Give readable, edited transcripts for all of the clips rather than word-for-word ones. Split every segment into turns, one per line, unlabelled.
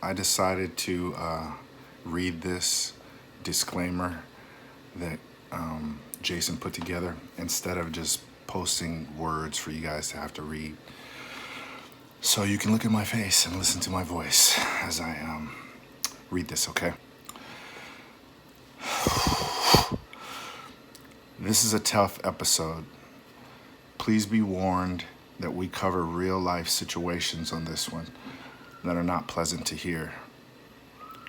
I decided to read this disclaimer that Jason put together instead of just posting words for you guys to have to read. So you can look at my face and listen to my voice as I read this, okay? This is a tough episode. Please be warned that we cover real life situations on this one that are not pleasant to hear.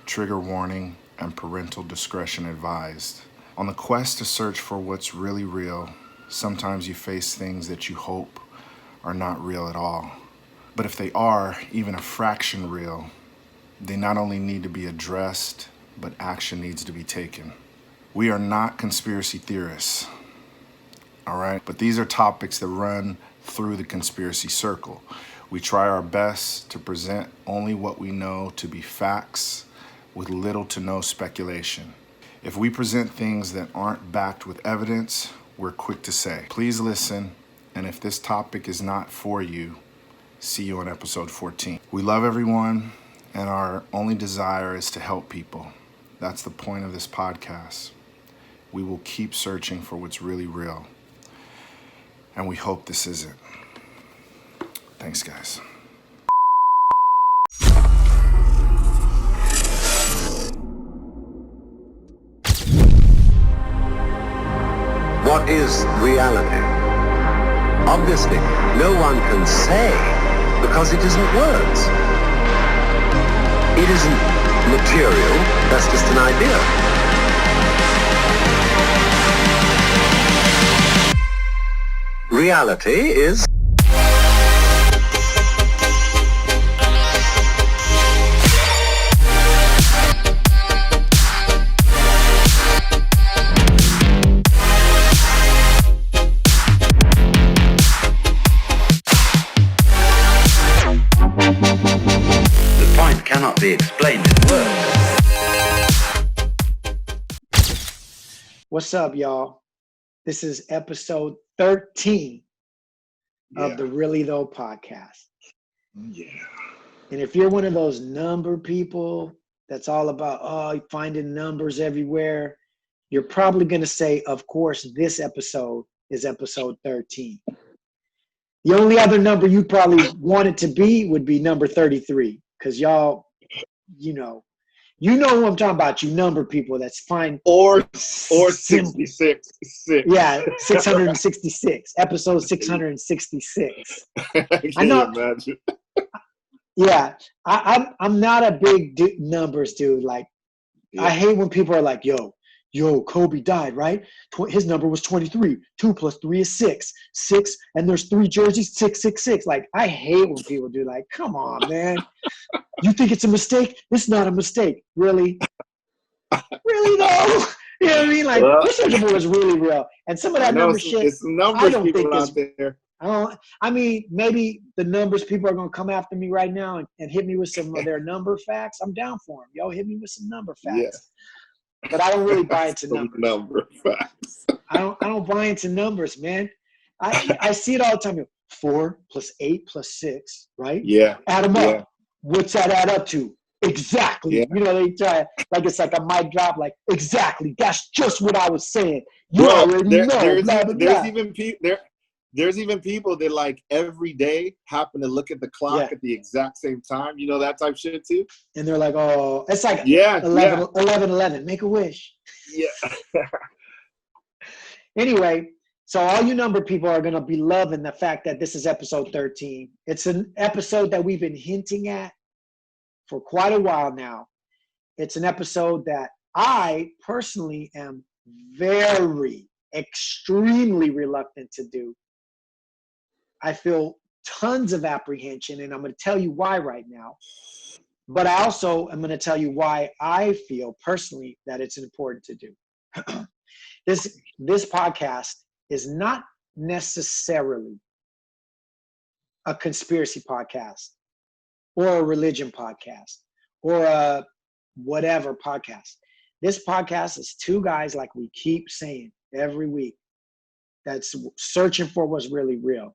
Trigger warning and parental discretion advised. On the quest to search for what's really real, sometimes you face things that you hope are not real at all. But if they are even a fraction real, they not only need to be addressed, but action needs to be taken. We are not conspiracy theorists, all right? But these are topics that run through the conspiracy circle. We try our best to present only what we know to be facts with little to no speculation. If we present things that aren't backed with evidence, we're quick to say, please listen, and if this topic is not for you, see you on episode 14. We love everyone, and our only desire is to help people. That's the point of this podcast. We will keep searching for what's really real, and we hope this is it. Thanks, guys.
What is reality? Obviously, no one can say because it isn't words. It isn't material, that's just an idea. Reality is cannot be explained in words.
What's up, y'all? This is episode 13 of the Really Though podcast.
Yeah.
And if you're one of those number people that's all about, finding numbers everywhere, you're probably going to say, of course, this episode is episode 13. The only other number you probably want it to be would be number 33. Because y'all, you know who I'm talking about, you number people that's fine.
Or 66.
Yeah, 666. Episode 666.
I know. Imagine.
Yeah, I'm not a big numbers dude. Like, yeah. I hate when people are like, yo, Kobe died, right? His number was 23. 2 plus 3 is 6. 6, and there's 3 jerseys, 666. Like, I hate when people do like, come on, man. You think it's a mistake? It's not a mistake. Really? Really, though? You know what I mean? Like, this number was really real. And some of that number shit,
it's numbers I don't people think out there.
I mean, maybe the numbers people are going to come after me right now and hit me with some of their number facts. I'm down for them. Yo, hit me with some number facts. Yeah. But I don't really buy into numbers.
Number facts.
I don't buy into numbers, man. I see it all the time. 4 plus 8 plus 6, right?
Yeah.
Add them up. What's that add up to? Exactly. Yeah. You know, they try like it's like a mic drop. Like, exactly. That's just what I was saying. You already know.
There's even people that like every day happen to look at the clock at the exact same time. You know, that type shit too.
And they're like, oh, it's like 11, make a wish.
Yeah.
Anyway, so all you number people are going to be loving the fact that this is episode 13. It's an episode that we've been hinting at for quite a while now. It's an episode that I personally am extremely reluctant to do. I feel tons of apprehension, and I'm going to tell you why right now. But I also am going to tell you why I feel personally that it's important to do. This podcast is not necessarily a conspiracy podcast or a religion podcast or a whatever podcast. This podcast is two guys, like we keep saying every week, that's searching for what's really real.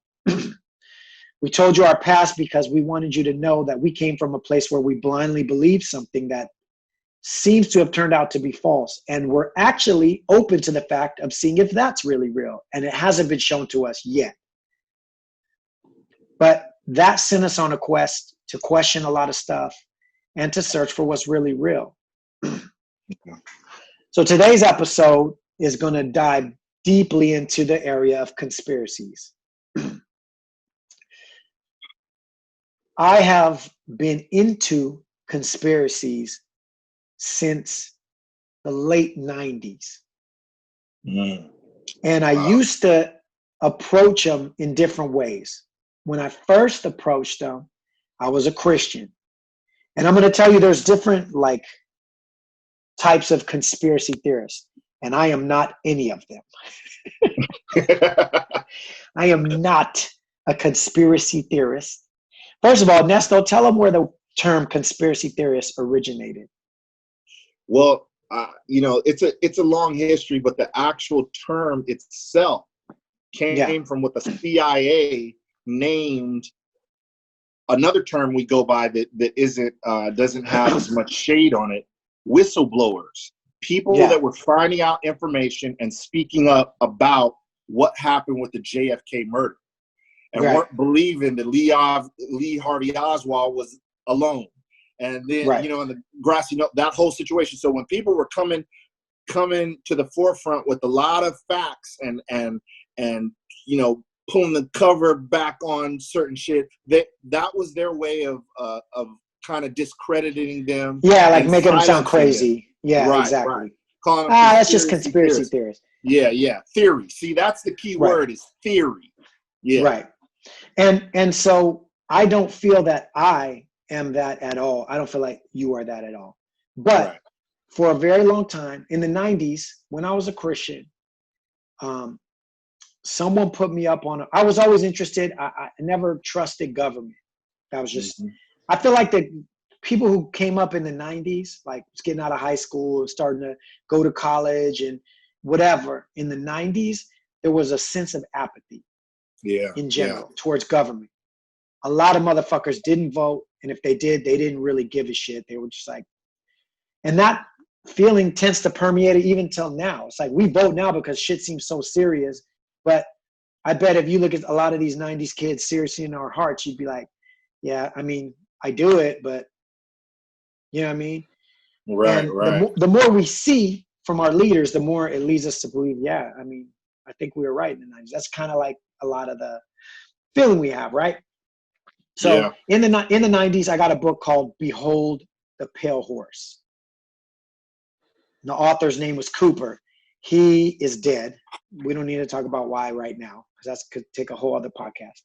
We told you our past because we wanted you to know that we came from a place where we blindly believed something that seems to have turned out to be false. And we're actually open to the fact of seeing if that's really real. And it hasn't been shown to us yet. But that sent us on a quest to question a lot of stuff and to search for what's really real. So today's episode is going to dive deeply into the area of conspiracies. I have been into conspiracies since the late 90s. And I used to approach them in different ways. When I first approached them, I was a Christian. And I'm going to tell you there's different types of conspiracy theorists. And I am not any of them. I am not a conspiracy theorist. First of all, Nesto, tell them where the term conspiracy theorist originated.
Well, it's a long history, but the actual term itself came from what the CIA named another term we go by that doesn't have as much shade on it. Whistleblowers, people that were finding out information and speaking up about what happened with the JFK murder, and weren't believing that Lee Harvey Oswald was alone. And then, in the grassy note, that whole situation. So when people were coming to the forefront with a lot of facts and pulling the cover back on certain shit, that was their way of kind of discrediting them. Yeah,
like making them sound crazy. Yeah, right, exactly. Right.
Calling them
that's just conspiracy theorists.
Yeah, theory. See, that's the key word is theory. Yeah.
Right. And so I don't feel that I am that at all. I don't feel like you are that at all. But for a very long time, in the 90s, when I was a Christian, someone put me up on I was always interested. I never trusted government. That was just, I feel like the people who came up in the 90s, like getting out of high school and starting to go to college and whatever, in the 90s, there was a sense of apathy in general towards government. A lot of motherfuckers didn't vote. And if they did, they didn't really give a shit. They were just like, and that feeling tends to permeate it even till now. It's like we vote now because shit seems so serious. But I bet if you look at a lot of these 90s kids seriously in our hearts, you'd be like, yeah, I mean, I do it, but you know what I mean?
Right.
The more we see from our leaders, the more it leads us to believe, I mean, I think we were right in the 90s. That's kind of like a lot of the feeling we have, right? So in the 90s, I got a book called Behold the Pale Horse. The author's name was Cooper. He is dead. We don't need to talk about why right now, because that could take a whole other podcast.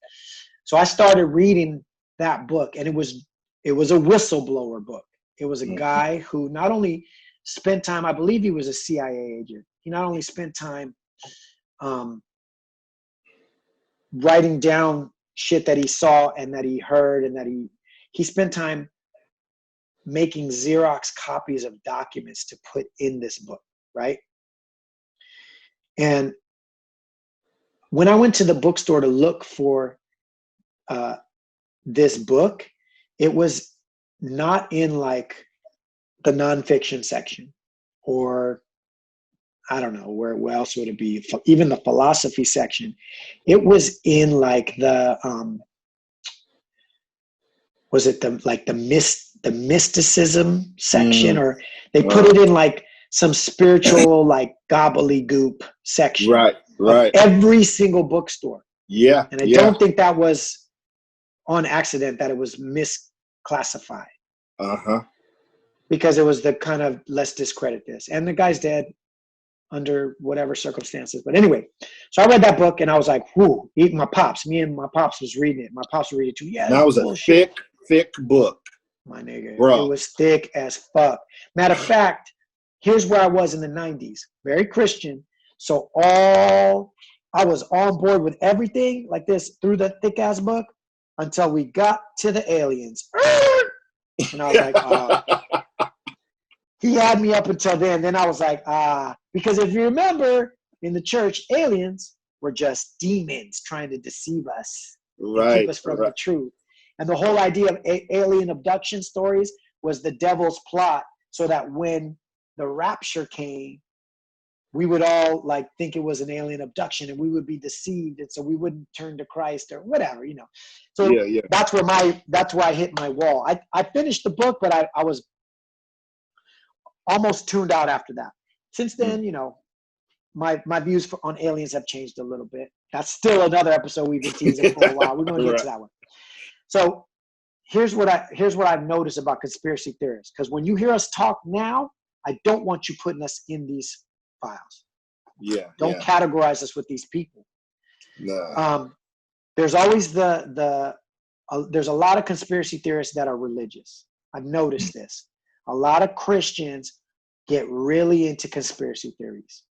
So I started reading that book, and it was a whistleblower book. It was a guy who not only spent time, I believe he was a CIA agent. He not only spent time writing down shit that he saw and that he heard, and that he spent time making Xerox copies of documents to put in this book, right? And when I went to the bookstore to look for this book, it was not in like the nonfiction section, or I don't know where else would it be, even the philosophy section. It was in like the was it the mysticism section, or they put it in like some spiritual like gobbledygook section.
Right.
Every single bookstore.
Yeah.
And I don't think that was on accident, that it was misclassified. Because it was the kind of, let's discredit this. And the guy's dead under whatever circumstances. But anyway, so I read that book and I was like, whoo, me and my pops was reading it. My pops were reading it too. Yeah.
That was a thick book.
My nigga.
Bro.
It was thick as fuck. Matter of fact, here's where I was in the 90s. Very Christian. So I was on board with everything like this through the thick ass book until we got to the aliens. And I was like, he had me up until then. Then I was like, because if you remember in the church, aliens were just demons trying to deceive us. and keep
Right.
us from the
Right.
truth. And the whole idea of alien abduction stories was the devil's plot, so that when the rapture came, we would all like think it was an alien abduction, and we would be deceived, and so we wouldn't turn to Christ or whatever, you know. So
Yeah. Yeah.
that's where I hit my wall. I finished the book, but I was almost tuned out after that. Since then, you know, my views on aliens have changed a little bit. That's still another episode we've been teasing for a while. We're going to get to that one. So here's what I've noticed about conspiracy theorists. Because when you hear us talk now, I don't want you putting us in these files.
Yeah.
Don't categorize us with these people.
No.
There's always there's a lot of conspiracy theorists that are religious. I've noticed this. A lot of Christians get really into conspiracy theories.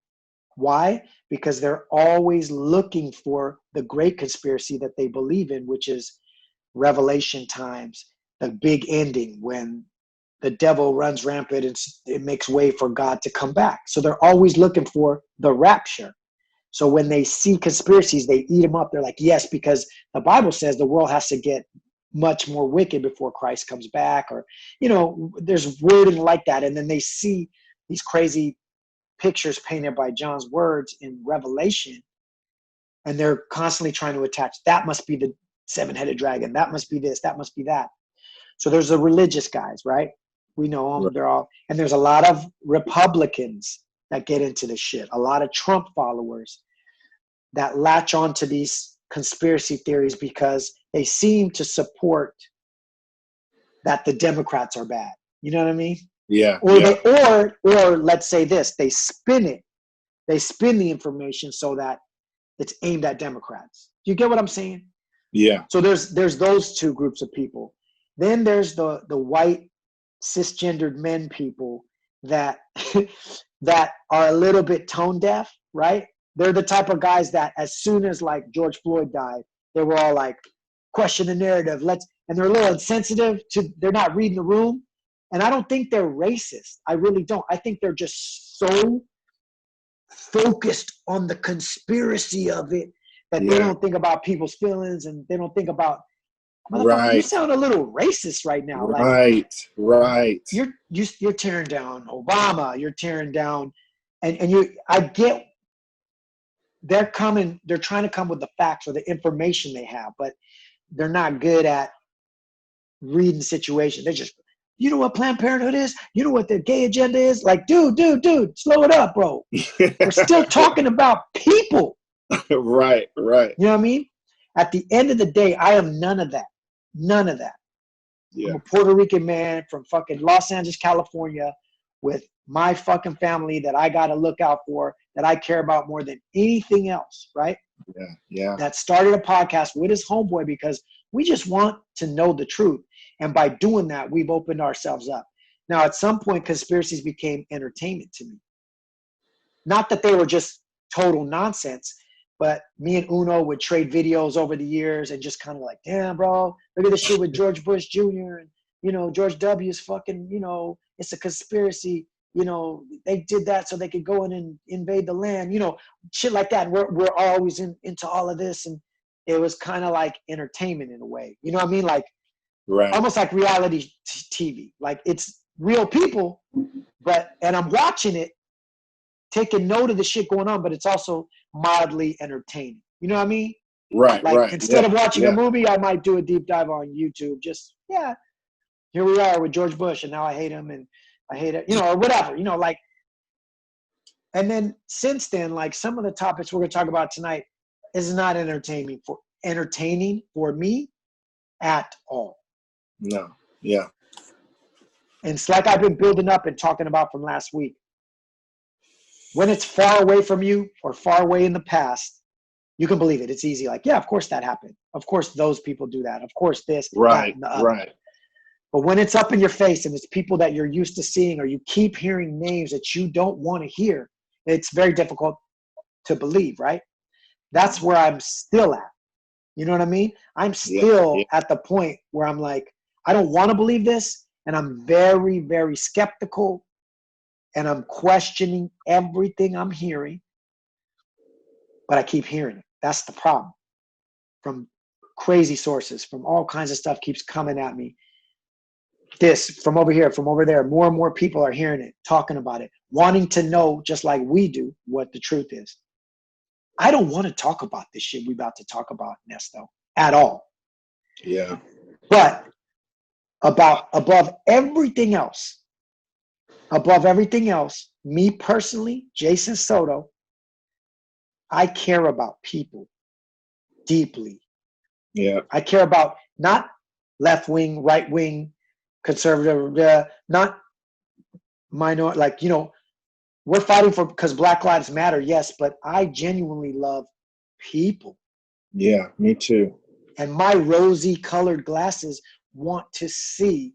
Why? Because they're always looking for the great conspiracy that they believe in, which is Revelation times, the big ending when the devil runs rampant and it makes way for God to come back. So they're always looking for the rapture. So when they see conspiracies, they eat them up. They're like, yes, because the Bible says the world has to get much more wicked before Christ comes back, or, you know, there's wording like that. And then they see these crazy pictures painted by John's words in Revelation, and they're constantly trying to attach, that must be the seven-headed dragon, that must be this, that must be that. So there's the religious guys, right? We know them, they're all, and there's a lot of Republicans that get into this shit, a lot of Trump followers that latch on to these conspiracy theories because they seem to support that the Democrats are bad. You know what I mean?
Yeah.
Or let's say this, they spin it. They spin the information so that it's aimed at Democrats. Do you get what I'm saying?
Yeah.
So there's those two groups of people. Then there's the white cisgendered men people that that are a little bit tone deaf, right? They're the type of guys that as soon as like George Floyd died, they were all like, question the narrative, and they're a little insensitive they're not reading the room. And I don't think they're racist. I really don't. I think they're just so focused on the conspiracy of it that they don't think about people's feelings, and they don't think about, motherfucker, you sound a little racist right now.
Right.
You're tearing down Obama. You're tearing down, and I get they're trying to come with the facts or the information they have, but they're not good at reading the situation. They're just, you know what Planned Parenthood is? You know what the gay agenda is? Like, dude, slow it up, bro. We're still talking about people.
Right.
You know what I mean? At the end of the day, I am none of that. None of that.
Yeah.
I'm a Puerto Rican man from fucking Los Angeles, California, with my fucking family that I got to look out for, that I care about more than anything else, right?
Yeah.
That started a podcast with his homeboy because we just want to know the truth. And by doing that, we've opened ourselves up. Now, at some point, conspiracies became entertainment to me. Not that they were just total nonsense, but me and Uno would trade videos over the years and just kind of like, damn, bro, look at this shit with George Bush Jr. and, you know, George W.'s fucking, you know, it's a conspiracy. You know, they did that so they could go in and invade the land, you know, shit like that. And we're always into all of this. And it was kind of like entertainment in a way. You know what I mean? Like, almost like reality TV. Like, it's real people, and I'm watching it, taking note of the shit going on, but it's also mildly entertaining. You know what I mean?
Right.
Instead of watching a movie, I might do a deep dive on YouTube. Just, here we are with George Bush, and now I hate him, and I hate it, you know, or whatever, you know, like. And then since then, like, some of the topics we're going to talk about tonight is not entertaining for me at all.
No. Yeah.
And it's like I've been building up and talking about from last week. When it's far away from you or far away in the past, you can believe it. It's easy. Like, yeah, of course that happened. Of course those people do that. Of course this, that, and the other.
Right.
But when it's up in your face and it's people that you're used to seeing, or you keep hearing names that you don't want to hear, it's very difficult to believe, right? That's where I'm still at. You know what I mean? I'm still at the point where I'm like, I don't want to believe this, and I'm very, very skeptical, and I'm questioning everything I'm hearing, but I keep hearing it. That's the problem. From crazy sources from all kinds of stuff keeps coming at me. This from over here, from over there. More and more people are hearing it, talking about it, wanting to know, just like we do, what the truth is. I don't want to talk about this shit we're about to talk about, Nesto, at all.
Yeah.
But above everything else, me personally, Jason Soto, I care about people deeply.
Yeah.
I care about not left wing, right wing, conservative, not minor, like, you know, we're fighting for, because Black Lives Matter, yes, but I genuinely love people.
Yeah, me too.
And my rosy colored glasses want to see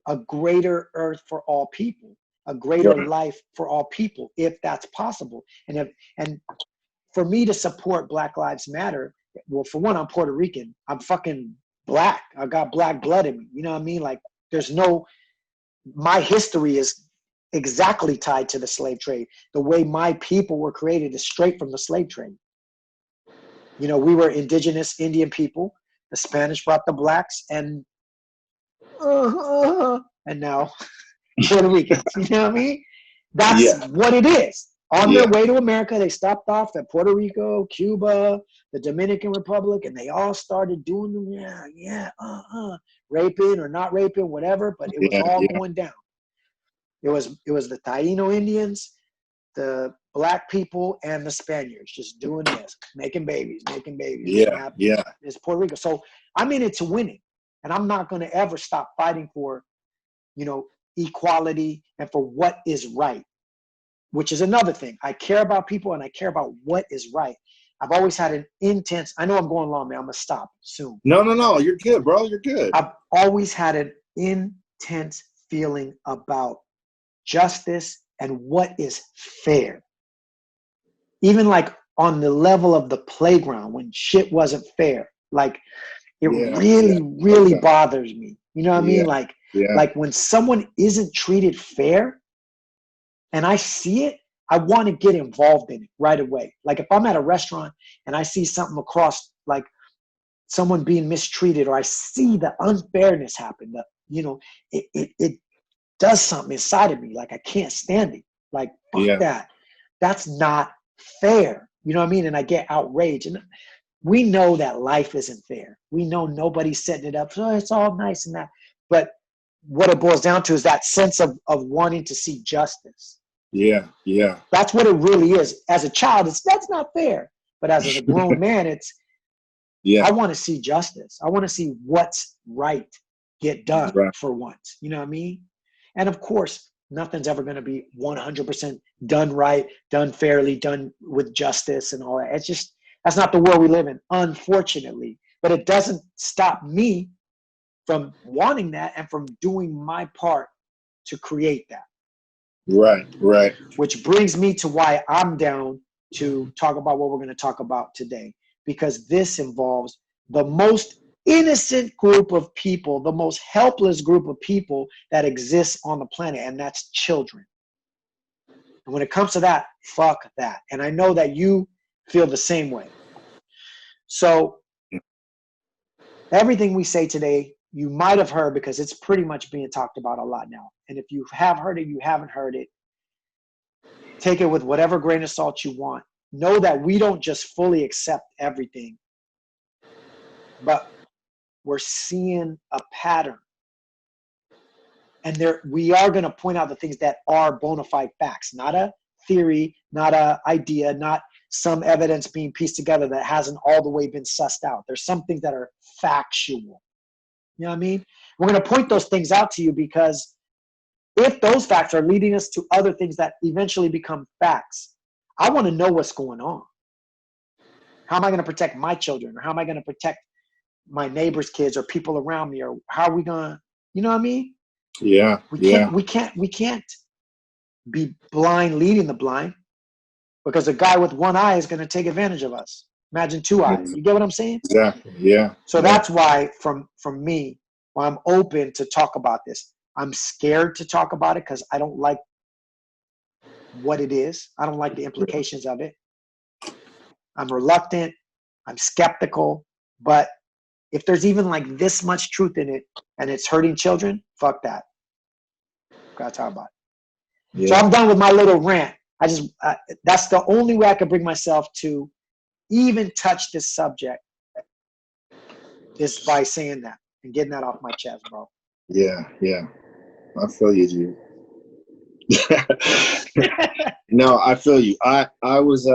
a greater earth for all people, a greater life for all people, if that's possible. And for me to support Black Lives Matter, well, for one, I'm Puerto Rican. I'm fucking black. I got black blood in me. You know what I mean? Like, my history is exactly tied to the slave trade. The way my people were created is straight from the slave trade. You know, we were indigenous Indian people. The Spanish brought the blacks, and now Puerto Ricans. You know what I mean? That's what it is. On their way to America, they stopped off at Puerto Rico, Cuba, the Dominican Republic, and they all started doing them, raping or not raping, whatever. But it was all going down. It was the Taino Indians, the black people, and the Spaniards just doing this, making babies.
Yeah.
It's Puerto Rico. So I'm in it to win it. And I'm not going to ever stop fighting for, you know, equality and for what is right, which is another thing. I care about people and I care about what is right. I've always had an intense, I know I'm going long, man. I'm going to stop soon.
No. You're good, bro. You're good.
I've always had an intense feeling about justice and what is fair. Even like on the level of the playground when shit wasn't fair, like it really bothers me. You know what I mean? Like when someone isn't treated fair and I see it, I want to get involved in it right away. Like if I'm at a restaurant and I see something across, like someone being mistreated, or I see the unfairness happen, it does something inside of me. Like I can't stand it. Like fuck that. That's not fair. You know what I mean? And I get outraged. And we know that life isn't fair. We know nobody's setting it up. So it's all nice and that. But what it boils down to is that sense of wanting to see justice.
Yeah.
That's what it really is. As a child, that's not fair. But as a grown man, I want to see justice. I want to see what's right get done for once. You know what I mean? And of course, nothing's ever going to be 100% done right, done fairly, done with justice and all that. It's just, that's not the world we live in, unfortunately. But it doesn't stop me from wanting that and from doing my part to create that.
Right.
Which brings me to why I'm down to talk about what we're going to talk about today. Because this involves the most innocent group of people, the most helpless group of people that exists on the planet, and that's children. And when it comes to that, fuck that. And I know that you feel the same way. So everything we say today, you might have heard because it's pretty much being talked about a lot now. And if you have heard it, you haven't heard it, take it with whatever grain of salt you want. Know that we don't just fully accept everything, but we're seeing a pattern. And we are going to point out the things that are bona fide facts, not a theory, not an idea, not some evidence being pieced together that hasn't all the way been sussed out. There's some things that are factual. You know what I mean? We're going to point those things out to you because if those facts are leading us to other things that eventually become facts, I want to know what's going on. How am I going to protect my children? Or how am I going to protect my neighbor's kids or people around me? Or how are we going to, you know what I mean?
Yeah.
We can't be blind leading the blind, because a guy with one eye is going to take advantage of us. Imagine two eyes. You get what I'm saying?
Exactly. Yeah.
So that's why from me, why I'm open to talk about this. I'm scared to talk about it because I don't like what it is. I don't like the implications of it. I'm reluctant. I'm skeptical. But if there's even like this much truth in it and it's hurting children, fuck that. Gotta talk about it.
Yeah.
So I'm done with my little rant. That's the only way I could bring myself to even touch this subject is by saying that and getting that off my chest, bro.
Yeah. I feel you, G. No, I feel you. I was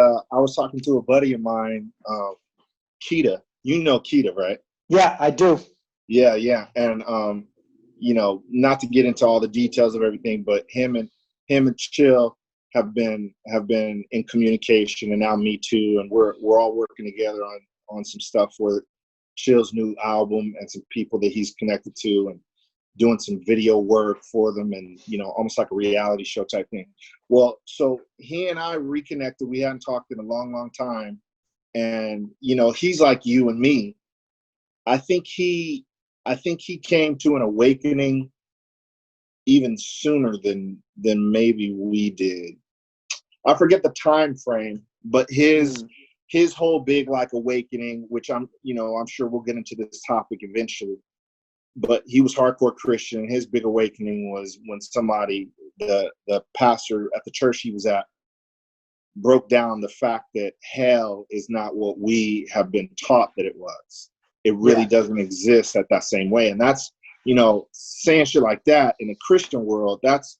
talking to a buddy of mine, Keita. You know Keita, right?
Yeah, I do.
Yeah. And you know, not to get into all the details of everything, but him and Chill have been in communication, and now me too, and we're all working together on some stuff for Chill's new album and some people that he's connected to, and doing some video work for them, and you know, almost like a reality show type thing. Well, so he and I reconnected. We hadn't talked in a long time, and you know, he's like you and me. I think he came to an awakening even sooner than maybe we did. I forget the time frame, but his whole big like awakening, which I'm sure we'll get into this topic eventually, but he was hardcore Christian. His big awakening was when somebody, the pastor at the church he was at, broke down the fact that hell is not what we have been taught that it was. It really doesn't exist at that same way. And that's, you know, saying shit like that in the Christian world, that's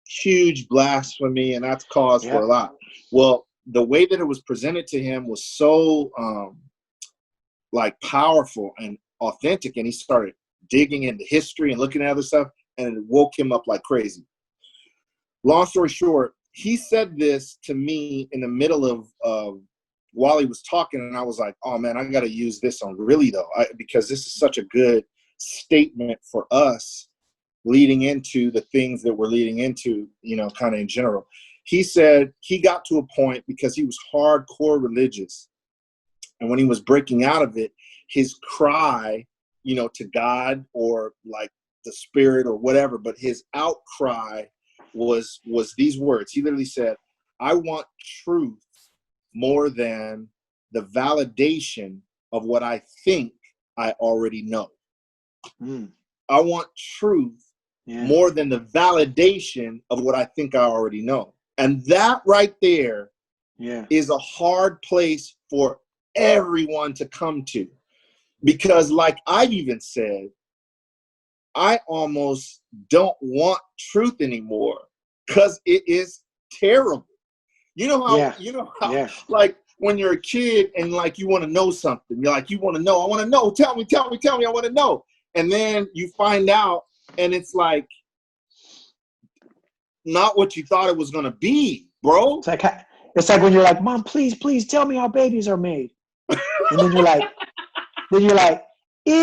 huge blasphemy, and that's cause for a lot. Well, the way that it was presented to him was so like powerful and authentic, and he started digging into history and looking at other stuff, and it woke him up like crazy. Long story short, he said this to me in the middle of while he was talking, and I was like, oh man, I got to use this on really though, because this is such a good statement for us leading into the things that we're leading into, you know, kind of in general. He said he got to a point because he was hardcore religious, and when he was breaking out of it, his cry, you know, to God or like the spirit or whatever, but his outcry was these words. He literally said, I want truth more than the validation of what I think I already know. I want truth more than the validation of what I think I already know. And that right there is a hard place for everyone to come to. Because like I've even said, I almost don't want truth anymore because it is terrible. You know how like when you're a kid and like you want to know something, you're like, you want to know, I want to know, tell me, I want to know. And then you find out and it's like not what you thought it was going to be, bro.
It's like when you're like, Mom, please tell me how babies are made. And then you're like, ew,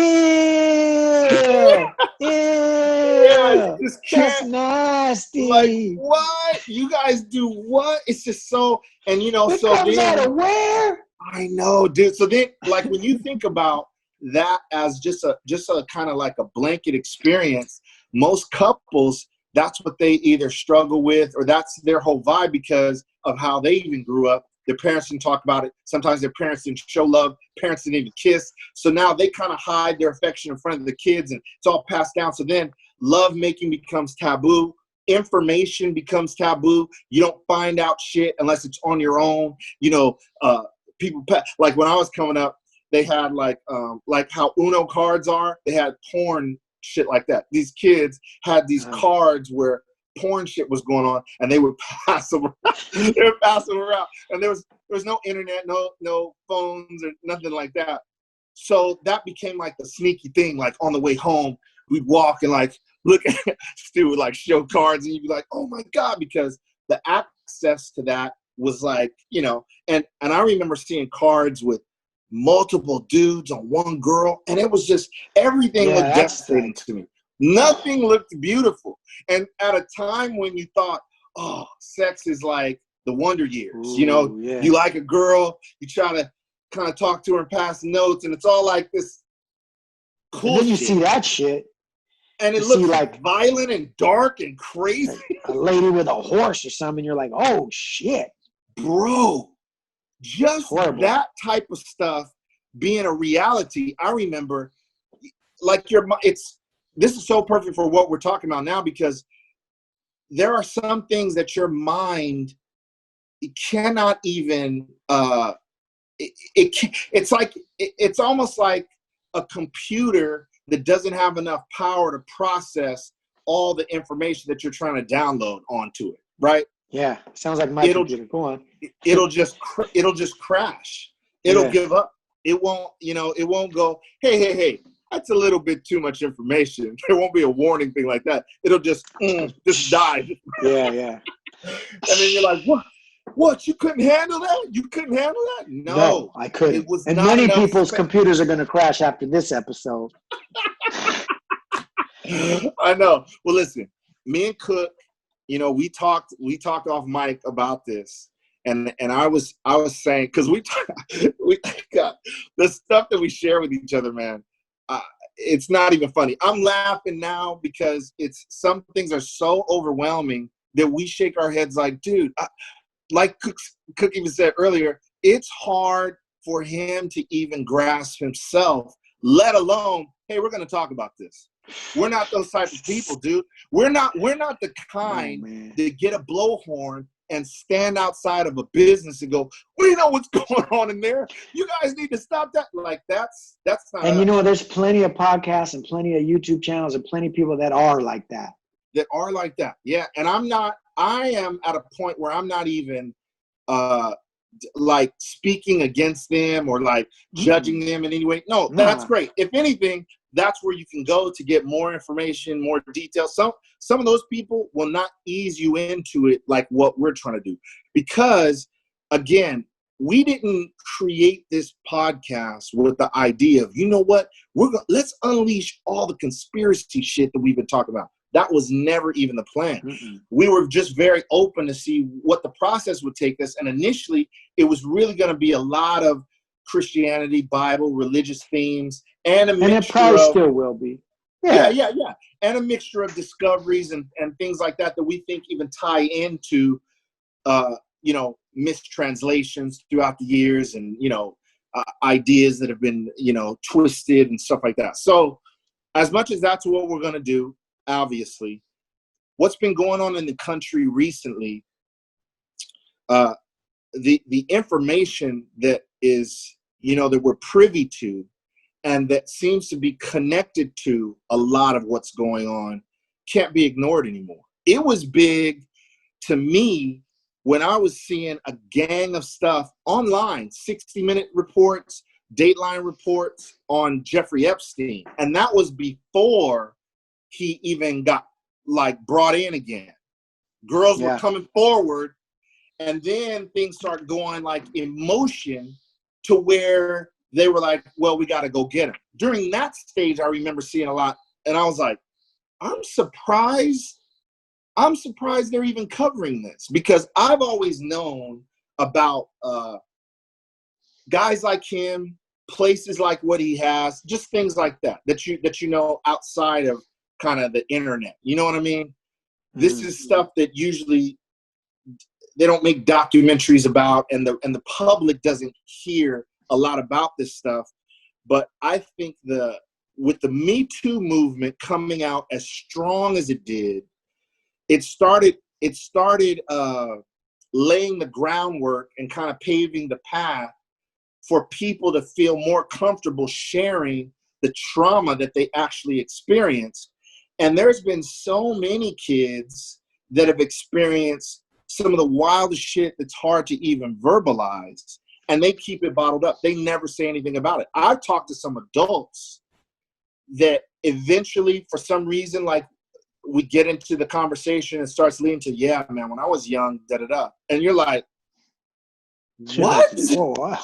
that's nasty.
Like, what? You guys do what? It's just so, and you know,
it
so
comes
then,
out of where?
I know, dude. So then, like, when you think about that as just a kind of like a blanket experience, most couples, that's what they either struggle with or that's their whole vibe because of how they even grew up. Their parents didn't talk about it. Sometimes their parents didn't show love. Parents didn't even kiss. So now they kind of hide their affection in front of the kids, and it's all passed down. So then love making becomes taboo. Information becomes taboo. You don't find out shit unless it's on your own. You know, people, like when I was coming up, they had like how Uno cards are. They had porn shit like that. These kids had these cards where porn shit was going on, and they would pass them around. They would pass them around, and there was no internet, no phones or nothing like that. So that became like the sneaky thing. Like on the way home, we'd walk and like look at Stu would like show cards, and you'd be like, oh my god, because the access to that was like, you know. And I remember seeing cards with multiple dudes on one girl, and it was just everything looked devastating to me. Nothing looked beautiful. And at a time when you thought, oh, sex is like the wonder years. You know, you like a girl, you try to kind of talk to her and pass notes, and it's all like this cool
and then you
shit.
see that shit.
And it looks like violent and dark and crazy.
A lady with a horse or something, you're like, oh shit.
Bro, just that type of stuff being a reality, I remember, like this is so perfect for what we're talking about now, because there are some things that your mind cannot even, it's almost like a computer that doesn't have enough power to process all the information that you're trying to download onto it, right?
Yeah, sounds like my computer. Go on.
It'll just crash. It'll give up. It won't, it won't go, hey, that's a little bit too much information. There won't be a warning thing like that. It'll just die.
Yeah.
And then you're like, what? You couldn't handle that? You couldn't handle that?
No, I couldn't.
It was
and
not
many
enough
people's
space.
computers are going to crash after this episode.
I know. Well, listen, me and Cook, we talked off mic about this, and I was saying, because we got the stuff that we share with each other, man. It's not even funny. I'm laughing now because some things are so overwhelming that we shake our heads like, dude, like Cook even said earlier, it's hard for him to even grasp himself, let alone, hey, we're going to talk about this. We're not those type of people, dude. We're not the kind that get a blowhorn and stand outside of a business and go, we know what's going on in there. You guys need to stop that. Like that's not.
And there's plenty of podcasts and plenty of YouTube channels and plenty of people that are like that.
Yeah. And I am at a point where I'm not even like speaking against them or like judging them in any way. No, that's great. If anything, that's where you can go to get more information, more details. Some of those people will not ease you into it like what we're trying to do. Because, again, we didn't create this podcast with the idea of, you know what, let's unleash all the conspiracy shit that we've been talking about. That was never even the plan. Mm-mm. We were just very open to see what the process would take us. And initially, it was really going to be a lot of Christianity, Bible, religious themes, and a mixture
it probably still will be.
Yeah. And a mixture of discoveries and things like that we think even tie into, mistranslations throughout the years and, ideas that have been, twisted and stuff like that. So as much as that's what we're going to do, obviously, what's been going on in the country recently, the information that is, that we're privy to and that seems to be connected to a lot of what's going on can't be ignored anymore. It was big to me when I was seeing a gang of stuff online, 60-minute reports, Dateline reports on Jeffrey Epstein. And that was before he even got brought in again. Girls were coming forward, and then things start going in motion to where they were like, well, we got to go get him. During that stage, I remember seeing a lot, and I was like, I'm surprised they're even covering this, because I've always known about guys like him, places like what he has, just things like that you know outside of kind of the internet. You know what I mean? This is stuff that usually they don't make documentaries about, and the public doesn't hear a lot about this stuff. But I think with the Me Too movement coming out as strong as it did, it started laying the groundwork and kind of paving the path for people to feel more comfortable sharing the trauma that they actually experience. And there's been so many kids that have experienced some of the wildest shit that's hard to even verbalize, and they keep it bottled up. They never say anything about it. I've talked to some adults that eventually, for some reason, we get into the conversation and starts leading to, yeah, man, when I was young, da-da-da. And you're like, what?
Oh, wow.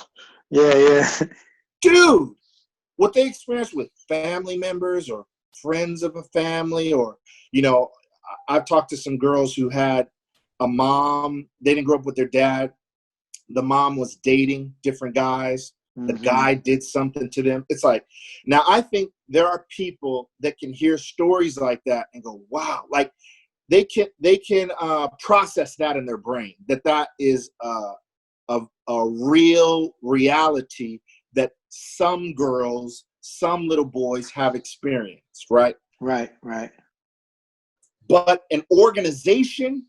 Yeah.
Dude, what they experienced with family members or friends of a family, or, I've talked to some girls who had a mom. They didn't grow up with their dad. The mom was dating different guys. The guy did something to them. It's like, now I think there are people that can hear stories like that and go, wow, they can process that in their brain, that is a real reality that some girls, some little boys have experienced, right?
Right.
But an organization,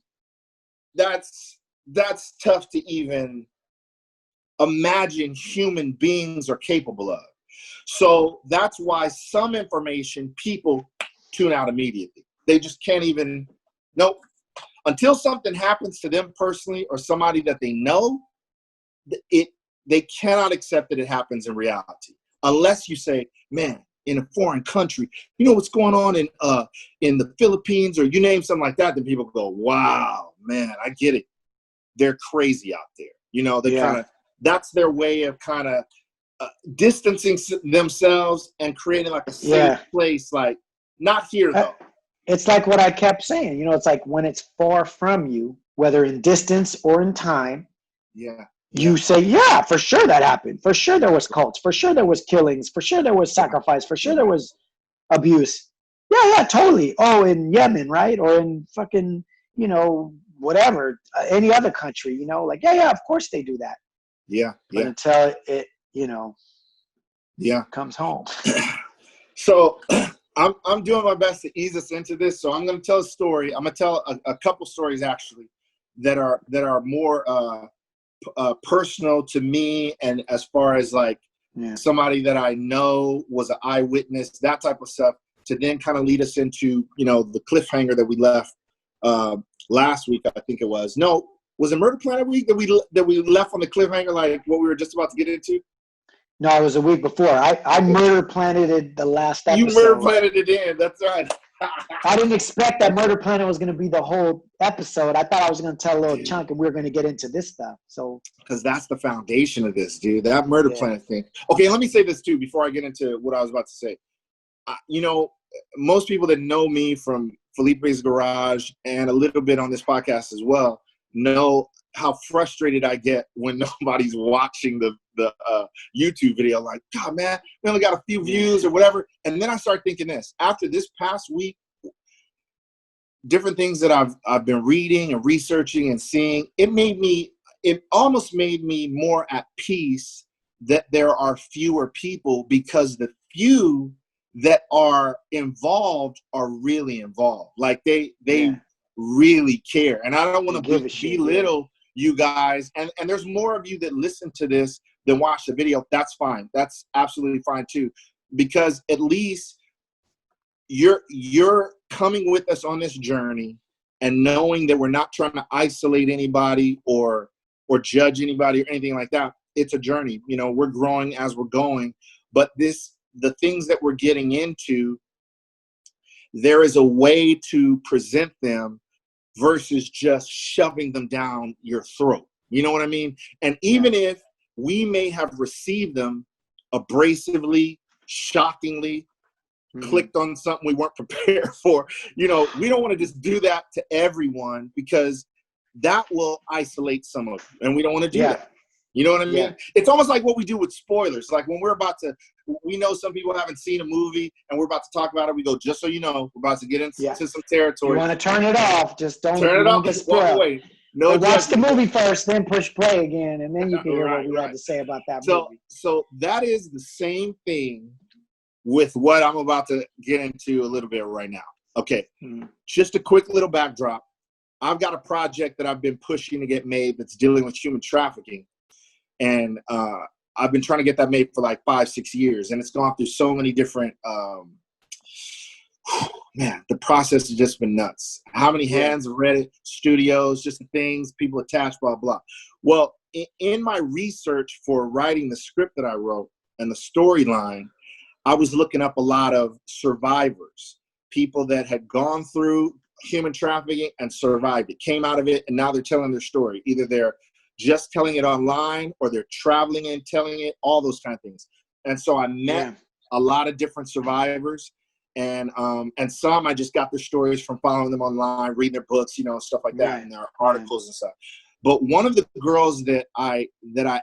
that's tough to even imagine human beings are capable of. So that's why some information people tune out immediately. They just can't even, nope. Until something happens to them personally or somebody that they know, they cannot accept that it happens in reality. Unless you say, man, in a foreign country, you know what's going on in the Philippines, or you name something like that, then people go, wow, man, I get it. They're crazy out there. You know, they kind of, that's their way of kind of distancing themselves and creating like a safe place, like not here though.
It's like what I kept saying, you know, it's like when it's far from you, whether in distance or in time, you say, yeah, for sure that happened. For sure there was cults. For sure there was killings. For sure there was sacrifice. For sure there was abuse. Yeah, totally. Oh, in Yemen, right? Or in fucking, you know, whatever, any other country, you know, like, yeah, of course they do that. But until it, you know, comes home.
So I'm doing my best to ease us into this. So I'm going to tell a story. I'm going to tell a couple stories actually that are more personal to me, and as far as like somebody that I know was an eyewitness, that type of stuff, to then kind of lead us into, you know, the cliffhanger that we left last week. I think it was. No, was it Murder Planet week that we left on the cliffhanger, like what we were just about to get into?
No, it was a week before. I murder planeted the last episode.
You murder planeted it in. That's right.
I didn't expect that Murder Planet was going to be the whole episode. I thought I was going to tell a little chunk and we were going to get into this stuff. So, because
that's the foundation of this, dude. That Murder Planet thing. Okay, let me say this too before I get into what I was about to say. You know, most people that know me from Felipe's Garage and a little bit on this podcast as well know how frustrated I get when nobody's watching the YouTube video. Like, God, man, we only got a few views or whatever. And then I start thinking this. After this past week, different things that I've been reading and researching and seeing, it almost made me more at peace that there are fewer people, because the few that are involved are really involved. Like they really care. And I don't want to belittle you guys. And there's more of you that listen to this than watch the video. That's fine. That's absolutely fine too. Because at least you're coming with us on this journey and knowing that we're not trying to isolate anybody or judge anybody or anything like that. It's a journey. You know, we're growing as we're going. But the things that we're getting into, there is a way to present them versus just shoving them down your throat. You know what I mean? And even if we may have received them abrasively, shockingly, clicked on something we weren't prepared for, you know, we don't want to just do that to everyone, because that will isolate some of them, and we don't want to do that. You know what I mean? Yeah. It's almost like what we do with spoilers. Like when we know some people haven't seen a movie and we're about to talk about it, we go, just so you know, we're about to get into some territory.
You want to turn it off, just don't
turn it off, just walk away. No,
watch the movie first, then push play again, and then you can hear what we had to say about that movie.
So that is the same thing with what I'm about to get into a little bit right now. Okay, just a quick little backdrop. I've got a project that I've been pushing to get made that's dealing with human trafficking. And I've been trying to get that made for like 5-6 years, and it's gone through so many different, man, the process has just been nuts. How many hands have read it, studios, just the things, people attached, blah, blah. Well, in my research for writing the script that I wrote and the storyline, I was looking up a lot of survivors, people that had gone through human trafficking and survived it, came out of it, and now they're telling their story. Either they're just telling it online, or they're traveling and telling it, all those kind of things. And so I met a lot of different survivors, and some I just got their stories from following them online, reading their books, you know, stuff like that, and their articles and stuff. But one of the girls that I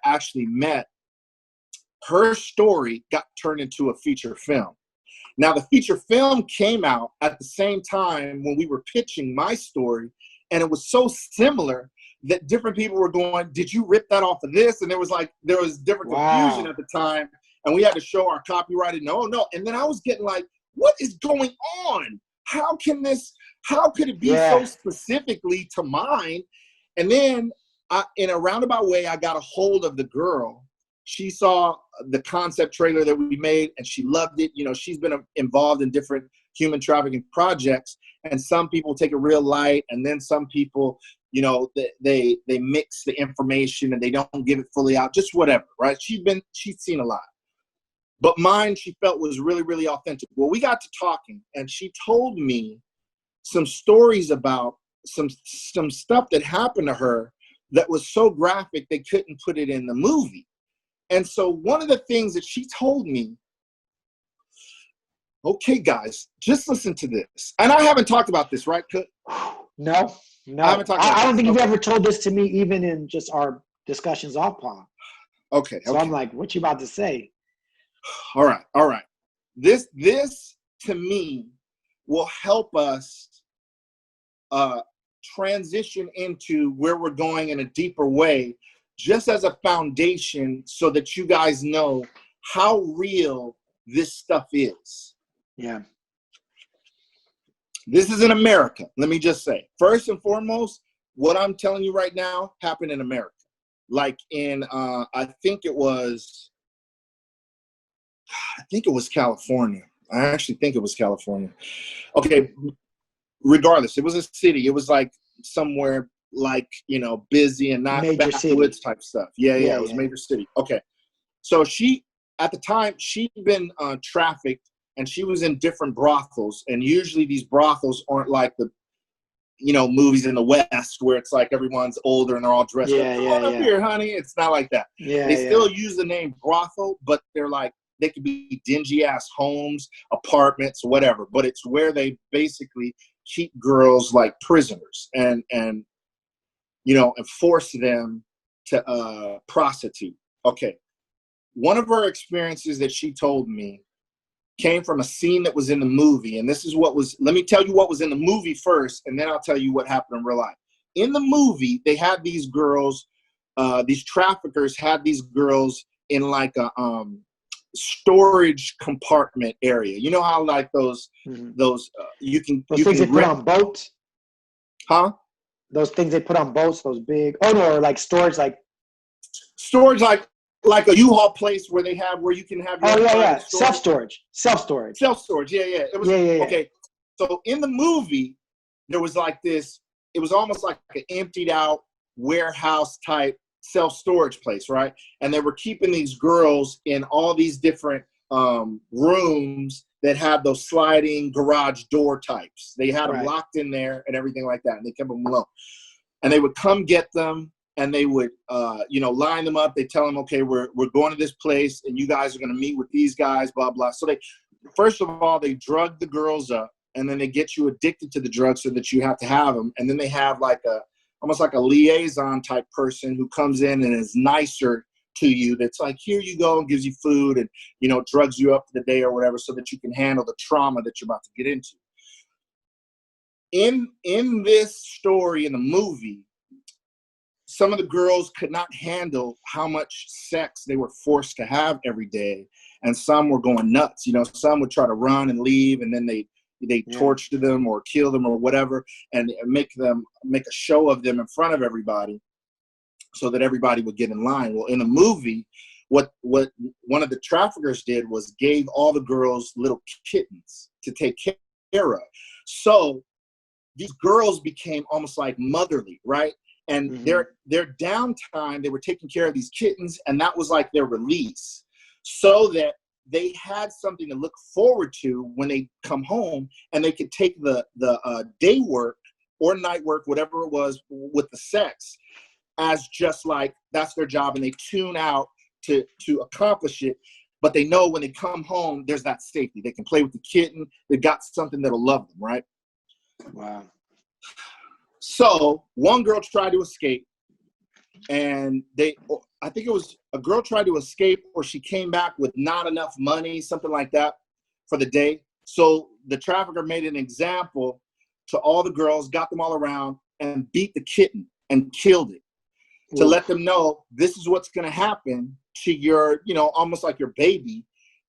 actually met, her story got turned into a feature film. Now the feature film came out at the same time when we were pitching my story, and it was so similar that different people were going, did you rip that off of this? And there was different confusion at the time. and we had to show our copyrighted, no. And then I was getting like, what is going on? How could it be so specifically to mine? And then in a roundabout way, I got a hold of the girl. She saw the concept trailer that we made and she loved it. You know, she's been involved in different human trafficking projects, and some people take it real light, and then some people, you know, they mix the information and they don't give it fully out, just whatever, right? She's seen a lot. But mine, she felt was really, really authentic. Well, we got to talking, and she told me some stories about some stuff that happened to her that was so graphic they couldn't put it in the movie. And so one of the things that she told me, okay, guys, just listen to this. And I haven't talked about this, right?
No. I don't think you've ever told this to me, even in just our discussions offline.
Okay.
So I'm like, what you about to say?
All right. This to me will help us transition into where we're going in a deeper way, just as a foundation, so that you guys know how real this stuff is.
Yeah.
This is in America. Let me just say, first and foremost, what I'm telling you right now happened in America. Like in, I think it was California. I actually think it was California. Okay. Regardless, it was a city. It was like somewhere like, you know, busy and not
major
backwoods
city
type stuff. Yeah, it was major city. Okay. So at the time, she'd been trafficked, and she was in different brothels. And usually these brothels aren't like the, you know, movies in the West where it's like everyone's older and they're all dressed up. Come on up here, honey. It's not like that. They still use the name brothel, but they're like, they could be dingy ass homes, apartments, whatever. But it's where they basically keep girls like prisoners and you know, and force them to prostitute. Okay. One of her experiences that she told me came from a scene that was in the movie. And this is let me tell you what was in the movie first, and then I'll tell you what happened in real life. In the movie, they had these girls, these traffickers had these girls in like a storage compartment area. You know how like those you can
things they put on boats?
Huh?
Those things they put on boats, those big, or like storage like
a U-Haul place where you can have your
self-storage.
Yeah. It was okay. So in the movie, there was like this, it was almost like an emptied out warehouse type self-storage place, right? And they were keeping these girls in all these different rooms that had those sliding garage door types. They had them locked in there and everything like that, and they kept them alone. And they would come get them, and they would, line them up. They tell them, okay, we're going to this place, and you guys are going to meet with these guys, blah, blah. So first of all, they drug the girls up, and then they get you addicted to the drugs so that you have to have them. And then they have almost like a liaison type person who comes in and is nicer to you. That's like, here you go, and gives you food and, you know, drugs you up for the day or whatever, so that you can handle the trauma that you're about to get into. In this story, in the movie, some of the girls could not handle how much sex they were forced to have every day. And some were going nuts. You know, some would try to run and leave, and then they torture them or kill them or whatever, and make a show of them in front of everybody so that everybody would get in line. Well, in the movie, what one of the traffickers did was gave all the girls little kittens to take care of. So these girls became almost like motherly, right? And their downtime, they were taking care of these kittens, and that was like their release, so that they had something to look forward to when they come home, and they could take the day work or night work, whatever it was with the sex, as just like that's their job, and they tune out to accomplish it. But they know when they come home, there's that safety. They can play with the kitten. They've got something that'll love them, right?
Wow.
So one girl tried to escape, and I think it was a girl tried to escape, or she came back with not enough money, something like that, for the day. So the trafficker made an example to all the girls, got them all around, and beat the kitten and killed it to let them know this is what's going to happen to your, almost like your baby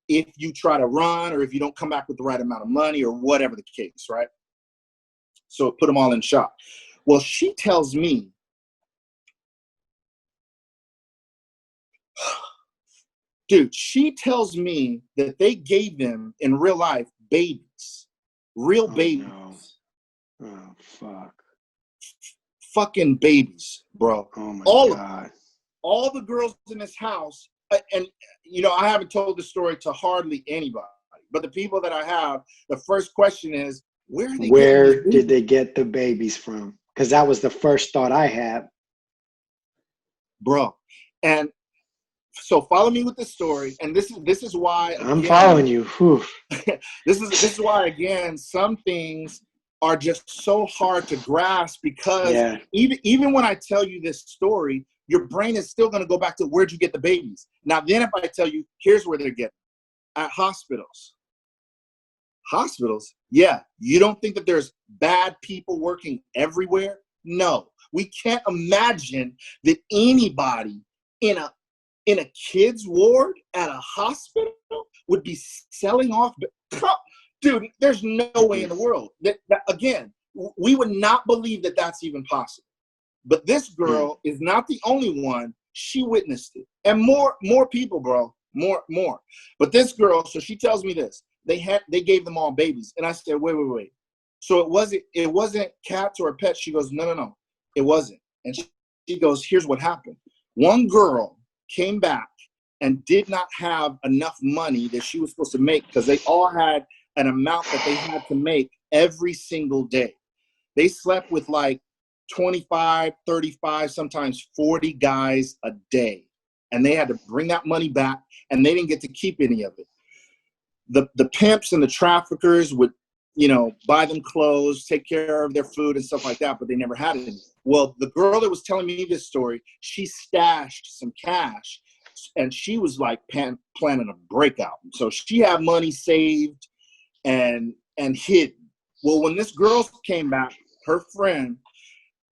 if you try to run or if you don't come back with the right amount of money or whatever the case, right? So it put them all in shock. Well, she tells me, dude, she tells me that they gave them in real life babies, real babies.
No. Oh, fuck.
Fucking babies, bro.
Oh my
all
God.
All the girls in this house, and I haven't told the story to hardly anybody, but the people that I have, the first question is, where
did they get the babies from? Because that was the first thought I had.
Bro. And so follow me with the story, and this is why, again,
I'm following you. Whew.
this is why, again, some things are just so hard to grasp, because even when I tell you this story, your brain is still going to go back to, where'd you get the babies? Now, then if I tell you, here's where they're getting, at hospitals. Hospitals? Yeah. You don't think that there's bad people working everywhere? No. We can't imagine that anybody in a kid's ward at a hospital would be selling off. Dude, there's no way in the world. That again, we would not believe that that's even possible. But this girl is not the only one. She witnessed it. And more people, bro. More. But this girl, so she tells me this. They gave them all babies. And I said, wait. So it wasn't cats or pets. She goes, no. It wasn't. And she goes, here's what happened. One girl came back and did not have enough money that she was supposed to make, because they all had an amount that they had to make every single day. They slept with like 25, 35, sometimes 40 guys a day. And they had to bring that money back, and they didn't get to keep any of it. The pimps and the traffickers would, buy them clothes, take care of their food and stuff like that, but they never had any. Well, the girl that was telling me this story, she stashed some cash, and she was like planning a breakout. So she had money saved and hidden. Well, when this girl came back, her friend,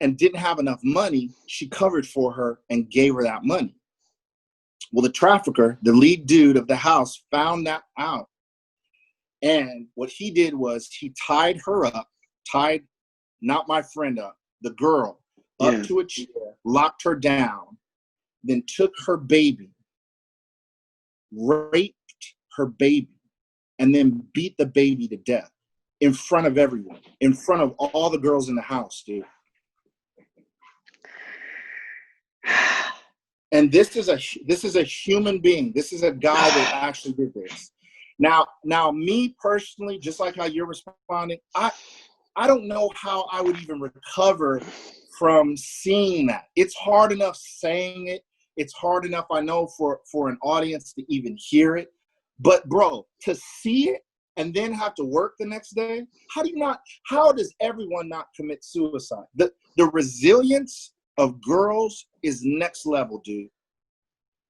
and didn't have enough money, she covered for her and gave her that money. Well, the trafficker, the lead dude of the house, found that out. And what he did was he tied her up, not my friend up, the girl, up to a chair, locked her down, then took her baby, raped her baby, and then beat the baby to death in front of everyone, in front of all the girls in the house, dude. And this is a human being. This is a guy that actually did this. Now, me personally, just like how you're responding, I don't know how I would even recover from seeing that. It's hard enough saying it. It's hard enough, I know, for an audience to even hear it. But bro, to see it and then have to work the next day, how does everyone not commit suicide? The resilience of girls is next level, dude.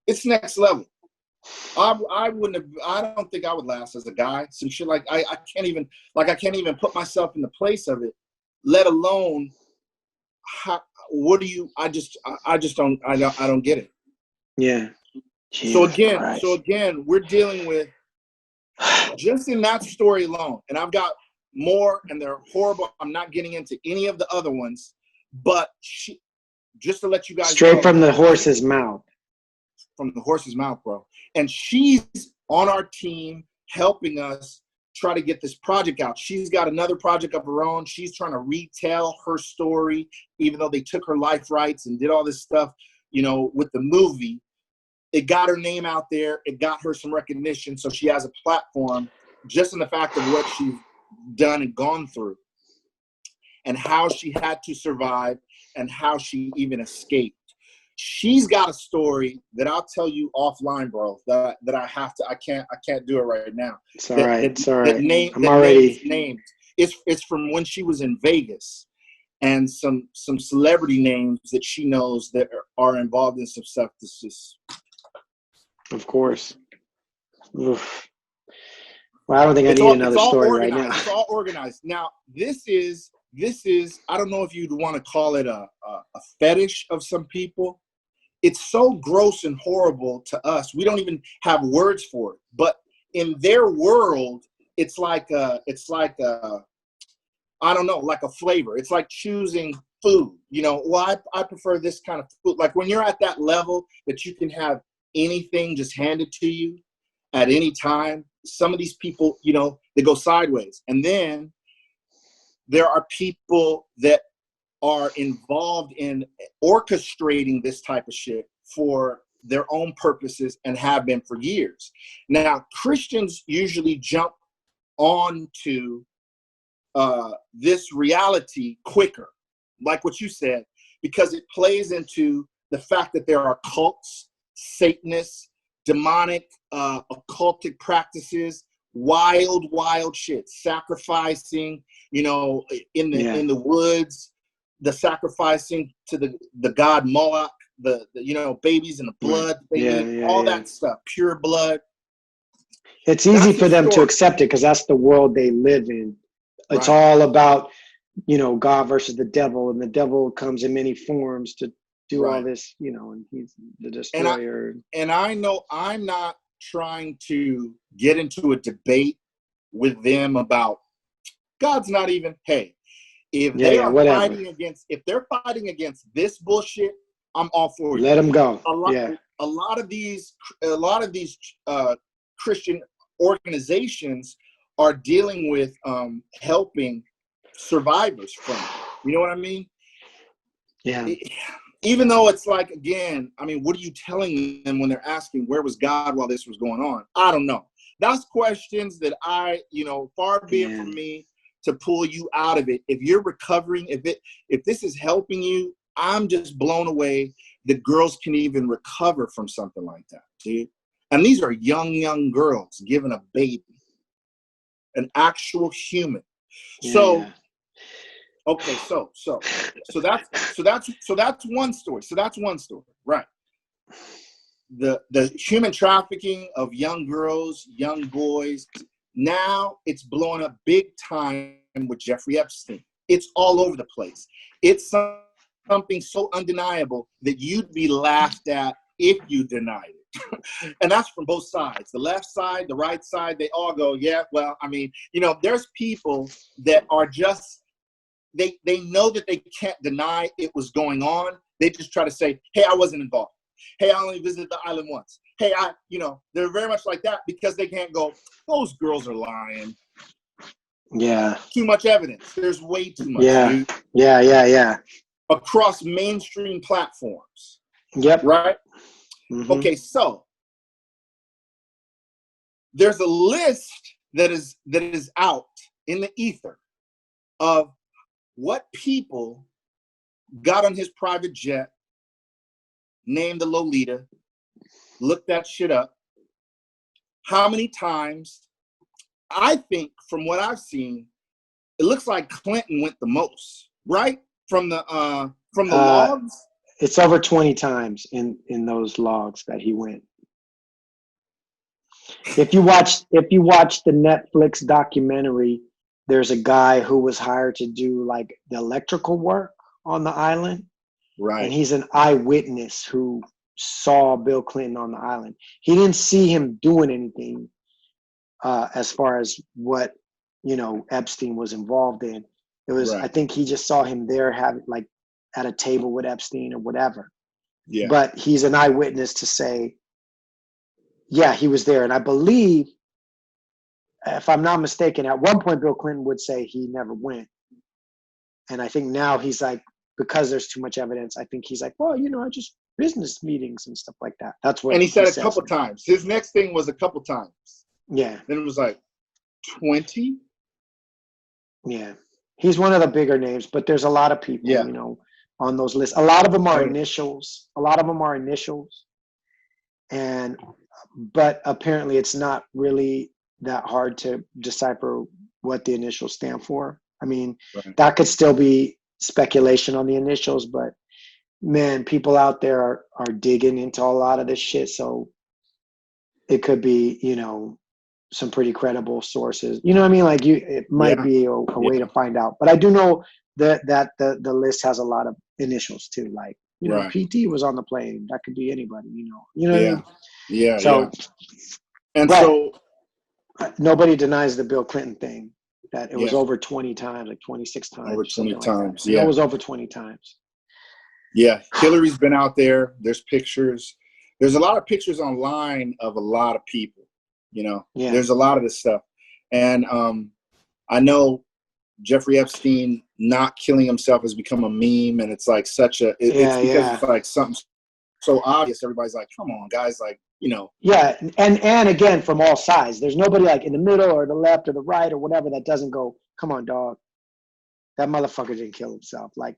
It's next level. I don't think I would last as a guy. Some shit like I can't even put myself in the place of it, let alone I don't get it.
Yeah.
So again, we're dealing with, just in that story alone, and I've got more, and they're horrible. I'm not getting into any of the other ones, but just to let you guys know,
from the horse's mouth.
From the horse's mouth, bro. And she's on our team helping us try to get this project out. She's got another project of her own. She's trying to retell her story, even though they took her life rights and did all this stuff, with the movie. It got her name out there. It got her some recognition. So she has a platform just in the fact of what she's done and gone through and how she had to survive and how she even escaped. She's got a story that I'll tell you offline, bro, that I can't do it right now.
It's all right. I'm already
named. It's from when she was in Vegas, and some celebrity names that she knows that are involved in some stuff. That's just,
of course. Oof. Well, I don't think I need another story right now.
It's all organized. Now, this is, I don't know if you'd want to call it a fetish of some people. it's so gross and horrible to us. We don't even have words for it. But in their world, it's like a I don't know, like a flavor. It's like choosing food. You know, well, I prefer this kind of food. Like when you're at that level that you can have anything just handed to you at any time, some of these people, you know, they go sideways. And then there are people that are involved in orchestrating this type of shit for their own purposes and have been for years. Now, Christians usually jump onto this reality quicker, like what you said, because it plays into the fact that there are cults, Satanists, demonic, occultic practices, wild shit, sacrificing, you know, in the woods, the sacrificing to the god Moloch, the you know, babies in the blood, that stuff, pure blood.
It's easy for them to accept it because that's the world they live in. It's all about, you know, God versus the devil, and the devil comes in many forms to do all this, you know, and he's the destroyer.
And I know I'm not trying to get into a debate with them about God's not even, hey, if they're fighting against this bullshit, I'm all for you.
Let them go.
A lot of these Christian organizations are dealing with helping survivors from it. You know what I mean?
Yeah.
Even though it's like, again, I mean, what are you telling them when they're asking where was God while this was going on? I don't know. That's questions that far be it from me to pull you out of it. If you're recovering, if this is helping you, I'm just blown away that girls can even recover from something like that, dude. And these are young girls given a baby, an actual human. Okay, so that's one story. So that's one story, right? The human trafficking of young girls, young boys. Now it's blowing up big time with Jeffrey Epstein. It's all over the place. It's something so undeniable that you'd be laughed at if you denied it. And that's from both sides. The left side, the right side, they all go, yeah, well, I mean, you know, there's people that are just, they know that they can't deny it was going on. They just try to say, hey, I wasn't involved. Hey, I only visited the island once. Hey, they're very much like that because they can't go, those girls are lying.
Yeah.
Too much evidence. There's way too much.
Yeah.
Dude.
Yeah.
Across mainstream platforms.
Yep.
Right?
Mm-hmm.
Okay, so there's a list that is out in the ether of what people got on his private jet, named the Lolita, looked that shit up. How many times? I think from what I've seen, it looks like Clinton went the most, right? From the logs.
It's over 20 times in those logs that he went. If you watch the Netflix documentary, there's a guy who was hired to do like the electrical work on the island.
Right.
And he's an eyewitness who saw Bill Clinton on the island. He didn't see him doing anything as far as what, you know, Epstein was involved in. It was, I think he just saw him there having like at a table with Epstein or whatever.
Yeah.
But he's an eyewitness to say, yeah, he was there. And I believe, if I'm not mistaken, at one point Bill Clinton would say he never went. And I think now he's like, because there's too much evidence, I think he's like, well, you know, I just business meetings and stuff like that. That's what.
And he said a couple times. His next thing was a couple times.
Yeah.
Then it was like 20.
Yeah. He's one of the bigger names, but there's a lot of people, you know, on those lists. A lot of them are initials. But apparently it's not really that hard to decipher what the initials stand for. I mean, that could still be speculation on the initials, but man, people out there are digging into a lot of this shit. So it could be, you know, some pretty credible sources. You know what I mean? Like it might be a way to find out. But I do know that the list has a lot of initials too, like You know,
Right.
PT was on the plane. That could be anybody. You know what I
Yeah.
mean?
Yeah.
So,
Yeah. And
but
so,
nobody denies the Bill Clinton thing. That it was
yeah,
over 20 times, like 26 times,
over
or
20
something like that.
times.
I know
Yeah.
it was over 20 times.
Yeah. Hillary's been out there. There's pictures. There's a lot of pictures online of a lot of people, you know,
Yeah.
there's a lot of this stuff. And I know Jeffrey Epstein not killing himself has become a meme, and it's like such a, it's because it's like something so obvious. Everybody's like, come on, guys, like, you know.
Yeah, and again, from all sides. There's nobody like in the middle or the left or the right or whatever that doesn't go, come on, dog. That motherfucker didn't kill himself. Like,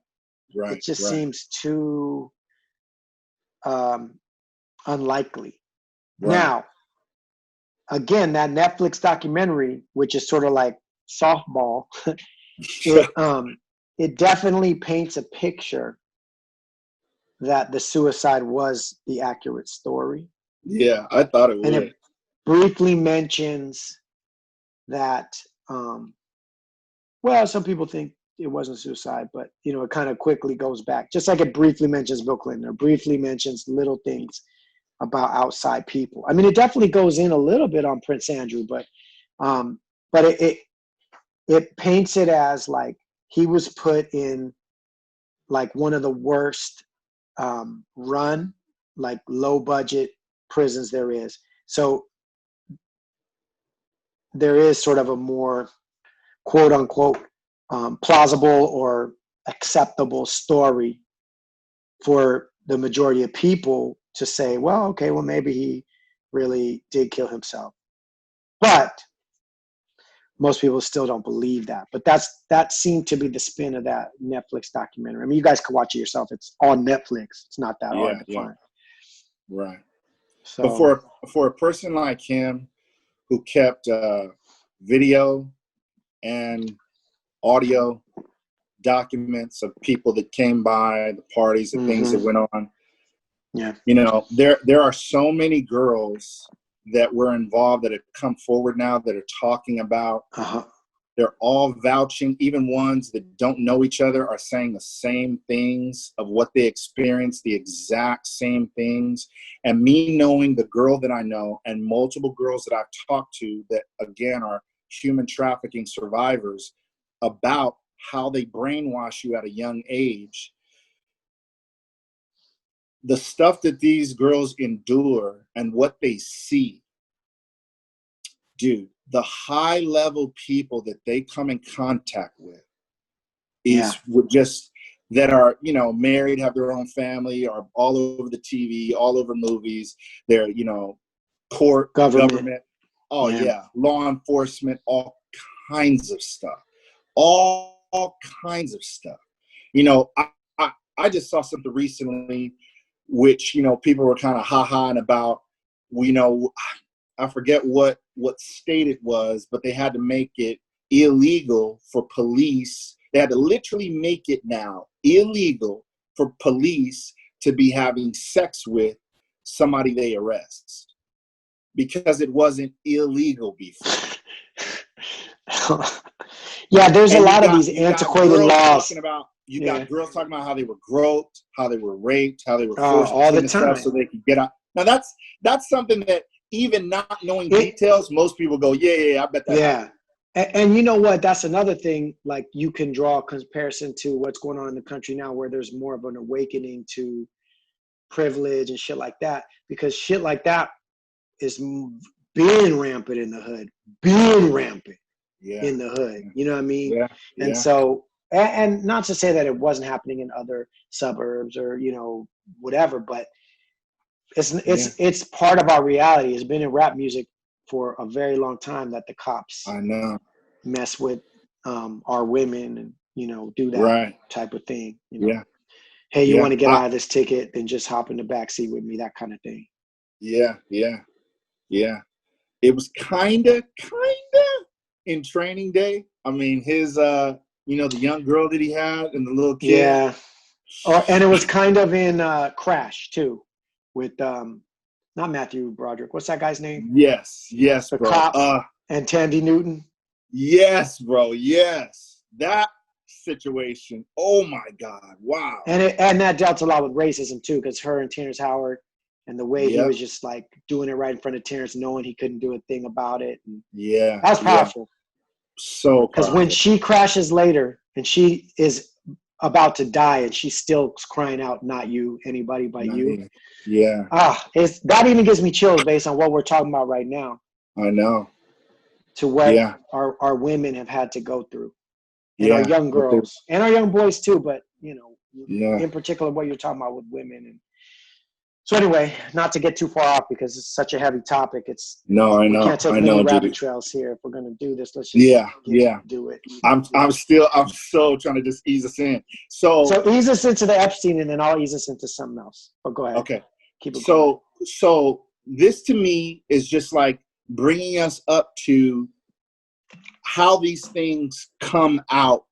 Right.
it just
Right.
seems too unlikely.
Right.
Now, again, that Netflix documentary, which is sort of like softball, it definitely paints a picture that the suicide was the accurate story.
Yeah, I thought it would.
And it briefly mentions that, well, some people think it wasn't suicide, but, you know, it kind of quickly goes back, just like it briefly mentions Bill Clinton, or briefly mentions little things about outside people. I mean, it definitely goes in a little bit on Prince Andrew, but it paints it as like he was put in like one of the worst run, like low budget prisons there is. So there is sort of a more quote unquote plausible or acceptable story for the majority of people to say, well, okay, well, maybe he really did kill himself. But most people still don't believe that. But that seemed to be the spin of that Netflix documentary. I mean, you guys can watch it yourself. It's on Netflix. It's not that hard to find.
Right.
So,
but for a person like him who kept video and audio documents of people that came by, the parties, the things that went on.
Yeah.
You know, there are so many girls that were involved that have come forward now that are talking about. They're all vouching. Even ones that don't know each other are saying the same things of what they experienced, the exact same things. And me knowing the girl that I know and multiple girls that I've talked to that, again, are human trafficking survivors, about how they brainwash you at a young age. The stuff that these girls endure and what they see, dude, the high level people that they come in contact with is just that are, you know, married, have their own family, are all over the TV, all over movies. They're, you know, court, government. Oh yeah. Law enforcement, all kinds of stuff. All kinds of stuff. You know, I just saw something recently which, you know, people were kind of ha-haing about. You know, I forget what state it was, but they had to make it illegal for police. They had to literally make it now illegal for police to be having sex with somebody they arrest, because it wasn't illegal before.
Yeah, there's a lot of these antiquated laws.
You got girls talking about how they were groped, how they were raped, how they were forced
all the
between
time
stuff so they could get out. Now that's something that, even not knowing details, most people go, yeah, I bet that happened.
And you know what? That's another thing. Like, you can draw a comparison to what's going on in the country now, where there's more of an awakening to privilege and shit like that, because shit like that is being rampant in the hood, in the hood. You know what I mean? And so, and not to say that it wasn't happening in other suburbs or, you know, whatever, but it's part of our reality. It's been in rap music for a very long time that the cops mess with our women and, you know, do that type of thing. You know, hey, you want to get out of this ticket, then just hop in the backseat with me, that kind of thing.
Yeah. It was kinda in Training Day. I mean, his you know, the young girl that he had and the little kid.
Yeah. And it was kind of in Crash too, with not Matthew Broderick. What's that guy's name?
Yes,
the
bro.
Cop and Tandy Newton.
Yes, bro. Yes. That
situation. Oh my God. Wow.
And that dealt a lot with racism too, because her and Terrence Howard and the way he
Yep.
was just like doing it right in front of Terrence, knowing he couldn't do a thing about it. And
Yeah.
that was powerful.
So
Because when she crashes later and she is about to die and she's still crying out, not you, anybody but you.
Yeah.
That even gives me chills based on what we're talking about right now.
I know.
To what
Yeah.
our women have had to go through. And
Yeah.
our young girls and our young boys too, but
Yeah.
in particular what you're talking about with women. And so anyway, not to get too far off because it's such a heavy topic.
No, I know.
We can't take many rabbit trails here. If we're gonna do this, let's just do it.
I'm so trying to just ease us in. So
ease us into the Epstein, and then I'll ease us into something else. But go ahead.
Okay.
Keep it going.
So this to me is just like bringing us up to how these things come out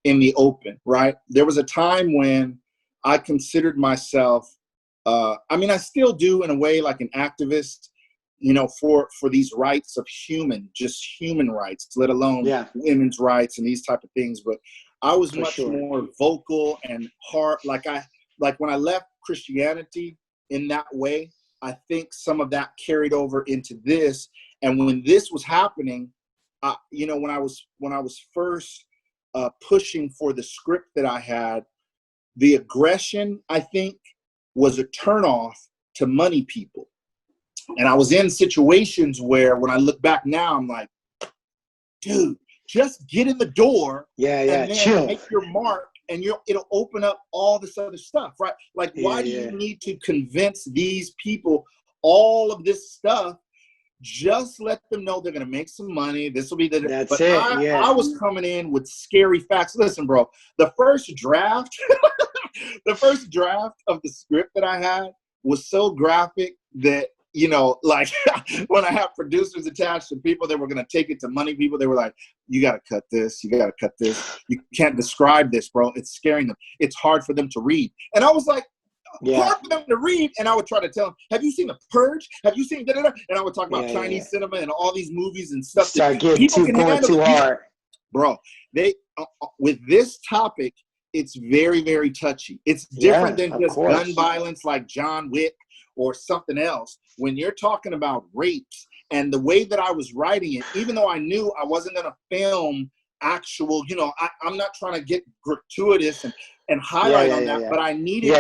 in the open, right? There was a time when I considered myself, I still do in a way, like an activist, for these rights of just human rights, let alone women's rights and these type of things. But I was much more vocal and hard. Like when I left Christianity in that way, I think some of that carried over into this. And when this was happening, when I was first pushing for the script that I had, the aggression, I think, was a turnoff to money people. And I was in situations where when I look back now, I'm like, dude, just get in the door and then
chill.
make your mark, and it'll open up all this other stuff, right? Like, why do you need to convince these people all of this stuff? Just let them know they're going to make some money. This will be I was coming in with scary facts. Listen, bro, the first draft of the script that I had was so graphic that, when I have producers attached and people that were going to take it to money people, they were like, you got to cut this. You got to cut this. You can't describe this, bro. It's scaring them. It's hard for them to read. And I was like, hard for them to read. And I would try to tell them, have you seen The Purge? Have you seen da-da-da? And I would talk about Chinese cinema and all these movies and stuff.
Start getting going too hard.
Bro, with this topic, it's very, very touchy. It's different than just gun violence like John Wick or something else. When you're talking about rapes, and the way that I was writing it, even though I knew I wasn't going to film actual, I'm not trying to get gratuitous and highlight on that, but I needed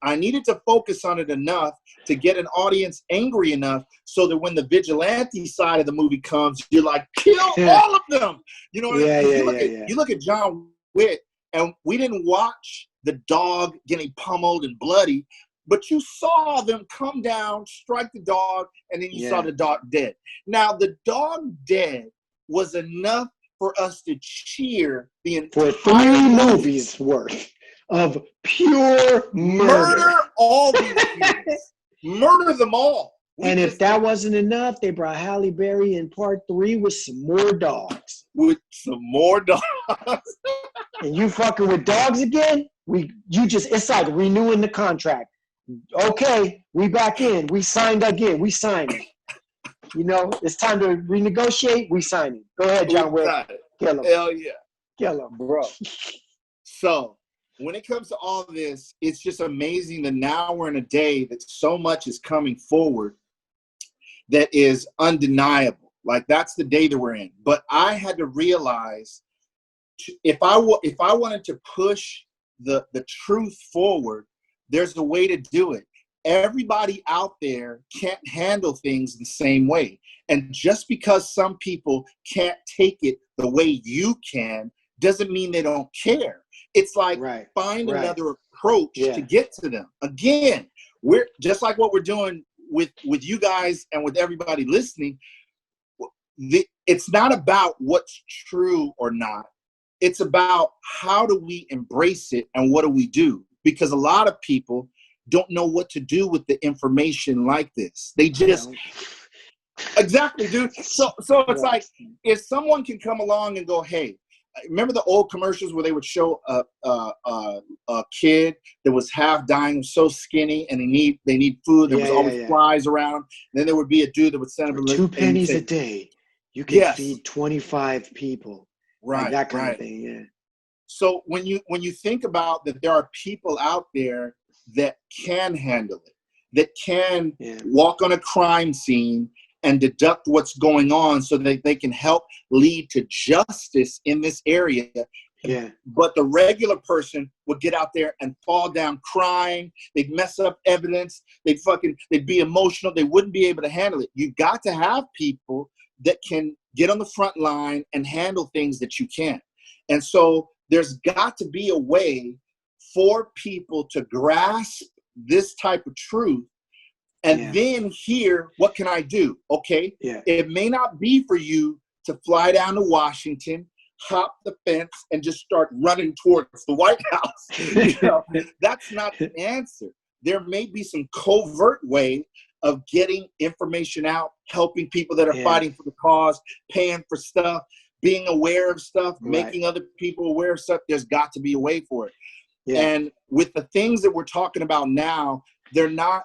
I needed to focus on it enough to get an audience angry enough so that when the vigilante side of the movie comes, you're like, kill all of them. You know what I mean? You look at John Wick, and we didn't watch the dog getting pummeled and bloody, but you saw them come down, strike the dog, and then you saw the dog dead. Now, the dog dead was enough for us to cheer the entire
for 3 movies worth of pure murder.
All these things. Murder them all.
If that wasn't enough, they brought Halle Berry in part 3 with some more dogs. And you fucking with dogs again? It's like renewing the contract. Okay, we back in. We signed again. We signed it. It's time to renegotiate. We signed it. Go ahead, John Wick. Kill him.
Hell yeah.
Kill him.
Bro. So, when it comes to all this, it's just amazing that now we're in a day that so much is coming forward that is undeniable. Like, that's the day that we're in. But I had to realize if I wanted to push the truth forward, there's a way to do it. Everybody out there can't handle things the same way. And just because some people can't take it the way you can doesn't mean they don't care. It's like find another approach to get to them. Again, we're just like what we're doing with you guys and with everybody listening. It's not about what's true or not. It's about how do we embrace it and what do we do? Because a lot of people don't know what to do with the information like this. They just exactly, dude. So it's like if someone can come along and go, hey, remember the old commercials where they would show a kid that was half dying, so skinny, and they need food. There was always flies around. And then there would be a dude that would send them
2 pennies a day. You can feed 25 people.
Right,
like that kind of thing.
So when you think about that, there are people out there that can handle it, that can walk on a crime scene and deduct what's going on so that they can help lead to justice in this area.
Yeah.
But the regular person would get out there and fall down crying. They'd mess up evidence. They'd be emotional. They wouldn't be able to handle it. You've got to have people that can get on the front line and handle things that you can't. And so there's got to be a way for people to grasp this type of truth and then hear, what can I do? Okay, it may not be for you to fly down to Washington, hop the fence, and just start running towards the White House. That's not the answer. There may be some covert way of getting information out, helping people that are fighting for the cause, paying for stuff, being aware of stuff, making other people aware of stuff. There's got to be a way for it. And with the things that we're talking about now, they're not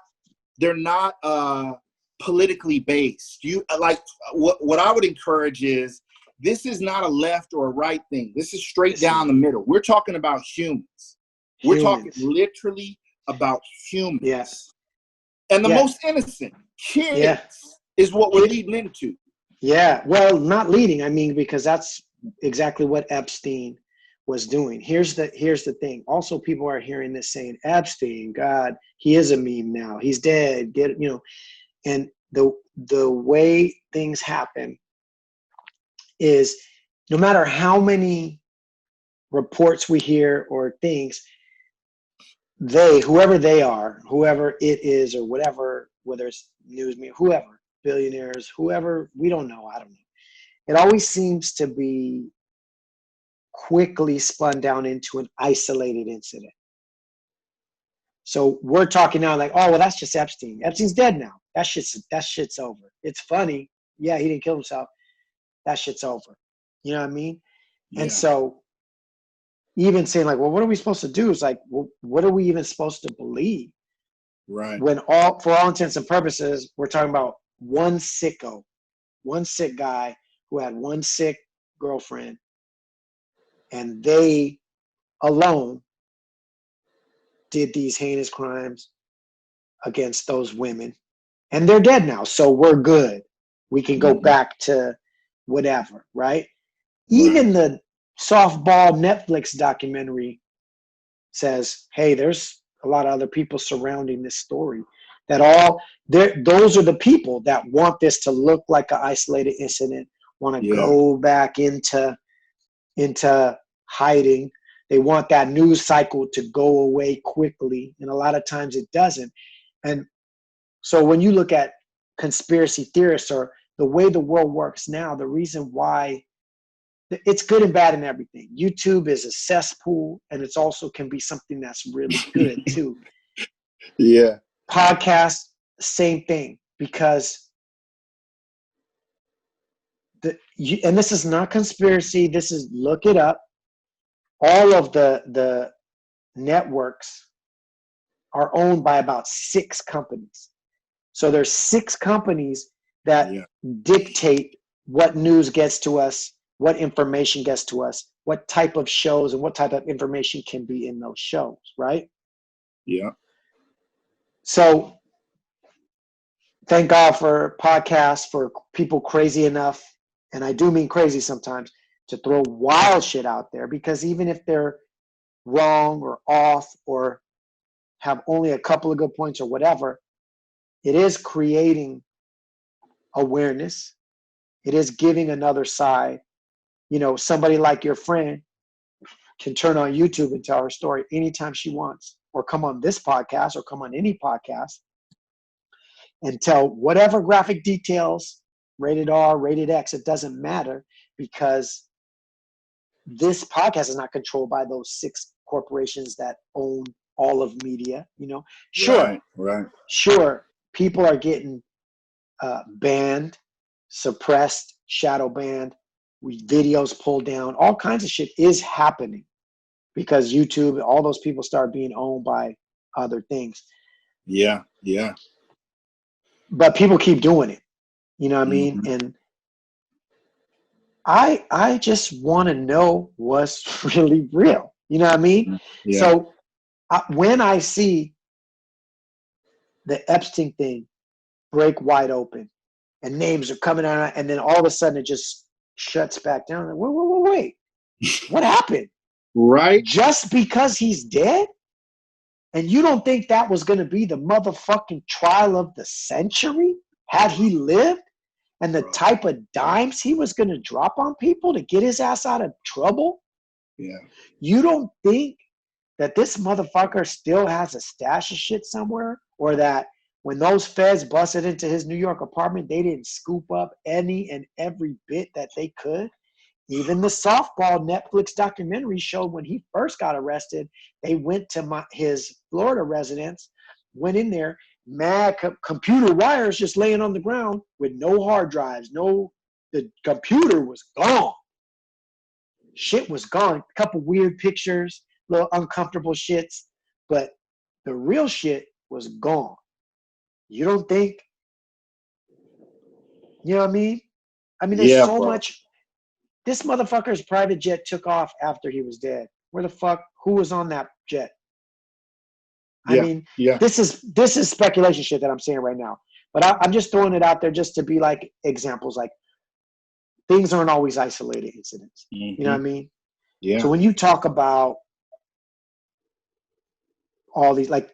politically based. What I would encourage is, this is not a left or a right thing. This is straight down the middle. We're talking about humans. We're talking literally about humans.
Yes.
And the most innocent kids is what we're leading into.
Yeah. Well, not leading. I mean, because that's exactly what Epstein was doing. Here's the thing. Also, people are hearing this saying, Epstein, God, he is a meme now. He's dead. And the way things happen is, no matter how many reports we hear or things, whoever they are, whoever it is or whatever, whether it's news media, whoever, billionaires, whoever, we don't know, I don't know. It always seems to be quickly spun down into an isolated incident. So we're talking now like, oh, well, that's just Epstein. Epstein's dead now. That shit's over. It's funny. Yeah, he didn't kill himself. That shit's over. You know what I mean? Yeah. And so even saying like, well, what are we supposed to do? It's like, well, what are we even supposed to believe?
Right.
When for all intents and purposes, we're talking about one sick guy who had one sick girlfriend, and they alone did these heinous crimes against those women, and they're dead now. So we're good. We can go back to whatever, right? Even the softball Netflix documentary says, hey, there's a lot of other people surrounding this story those are the people that want this to look like an isolated incident, want to go back into hiding. They want that news cycle to go away quickly, and a lot of times it doesn't. And so when you look at conspiracy theorists or the way the world works now, the reason why it's good and bad and everything. YouTube is a cesspool, and it's also can be something that's really good too.
Yeah.
Podcast, same thing, because and this is not conspiracy. This is, look it up. All of the networks are owned by about 6 companies. So there's 6 companies that dictate what news gets to us, what information gets to us, what type of shows and what type of information can be in those shows, right?
Yeah.
So thank God for podcasts, for people crazy enough, and I do mean crazy sometimes, to throw wild shit out there, because even if they're wrong or off or have only a couple of good points or whatever, it is creating awareness. It is giving another side. You know, somebody like your friend can turn on YouTube and tell her story anytime she wants, or come on this podcast or come on any podcast and tell whatever graphic details, rated R, rated X, it doesn't matter, because this podcast is not controlled by those 6 corporations that own all of media. You know, sure, sure, people are getting banned, suppressed, shadow banned, videos pulled down, all kinds of shit is happening because YouTube, all those people start being owned by other things.
Yeah, yeah.
But people keep doing it. You know what I mean? And I just want to know what's really real. You know what I mean?
Yeah.
So when I see the Epstein thing break wide open and names are coming out, and then all of a sudden it just shuts back down. Like, wait. What happened?
Right?
Just because he's dead? And you don't think that was going to be the motherfucking trial of the century had he lived? And the type of dimes he was going to drop on people to get his ass out of trouble?
Yeah.
You don't think that this motherfucker still has a stash of shit somewhere? Or that when those feds busted into his New York apartment, they didn't scoop up any and every bit that they could? Even the softball Netflix documentary showed when he first got arrested, they went to his Florida residence, went in there, mad computer wires just laying on the ground with no hard drives. The computer was gone. Shit was gone. A couple weird pictures, little uncomfortable shits, but the real shit was gone. You don't think? You know what I mean? I mean, there's so much. This motherfucker's private jet took off after he was dead. Where the fuck? Who was on that jet? I mean, this is speculation shit that I'm saying right now. But I'm just throwing it out there just to be like examples. Like, things aren't always isolated incidents. You know what I mean?
Yeah.
So when you talk about all these, like,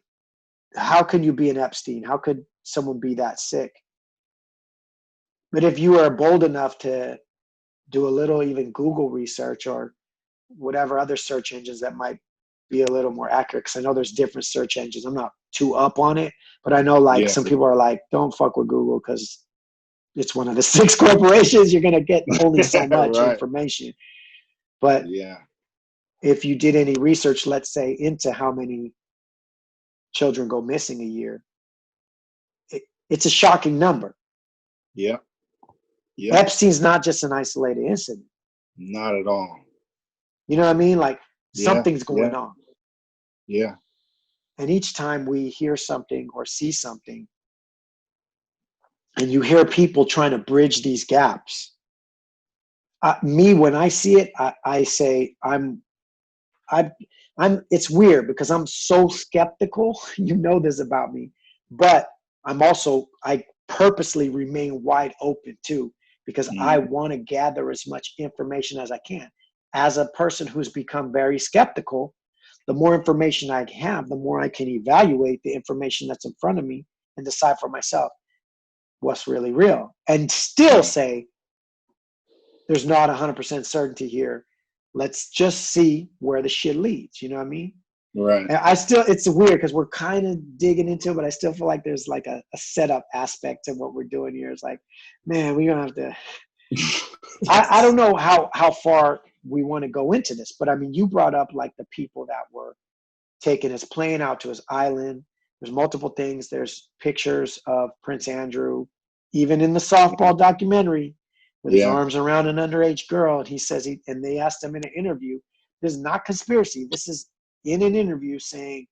how can you be an Epstein? How could someone be that sick? But if you are bold enough to do a little even Google research or whatever other search engines that might be a little more accurate, because I know there's different search engines. I'm not too up on it, but I know like some people are like, don't fuck with Google because it's one of the 6 corporations. You're going to get only so much information. But if you did any research, let's say, into how many children go missing a year, it's a shocking number.
Yeah.
Epstein's not just an isolated incident.
Not at all.
You know what I mean? Like, something's going on.
Yeah.
And each time we hear something or see something, and you hear people trying to bridge these gaps, when I see it, I say it's weird because I'm so skeptical. You know this about me, but I purposely remain wide open too, because I want to gather as much information as I can. As a person who's become very skeptical, the more information I have, the more I can evaluate the information that's in front of me and decide for myself what's really real, and still say there's not 100% certainty here. Let's just see where the shit leads. You know what I mean?
Right.
And it's weird because we're kind of digging into it, but I still feel like there's like a setup aspect to what we're doing here. It's like, man, we're going to have to, I don't know how far we want to go into this, but I mean, you brought up like the people that were taking his plane out to his island. There's multiple things. There's pictures of Prince Andrew, even in the softball documentary, with his arms around an underage girl. And he says, and they asked him in an interview, this is not conspiracy. This is in an interview saying,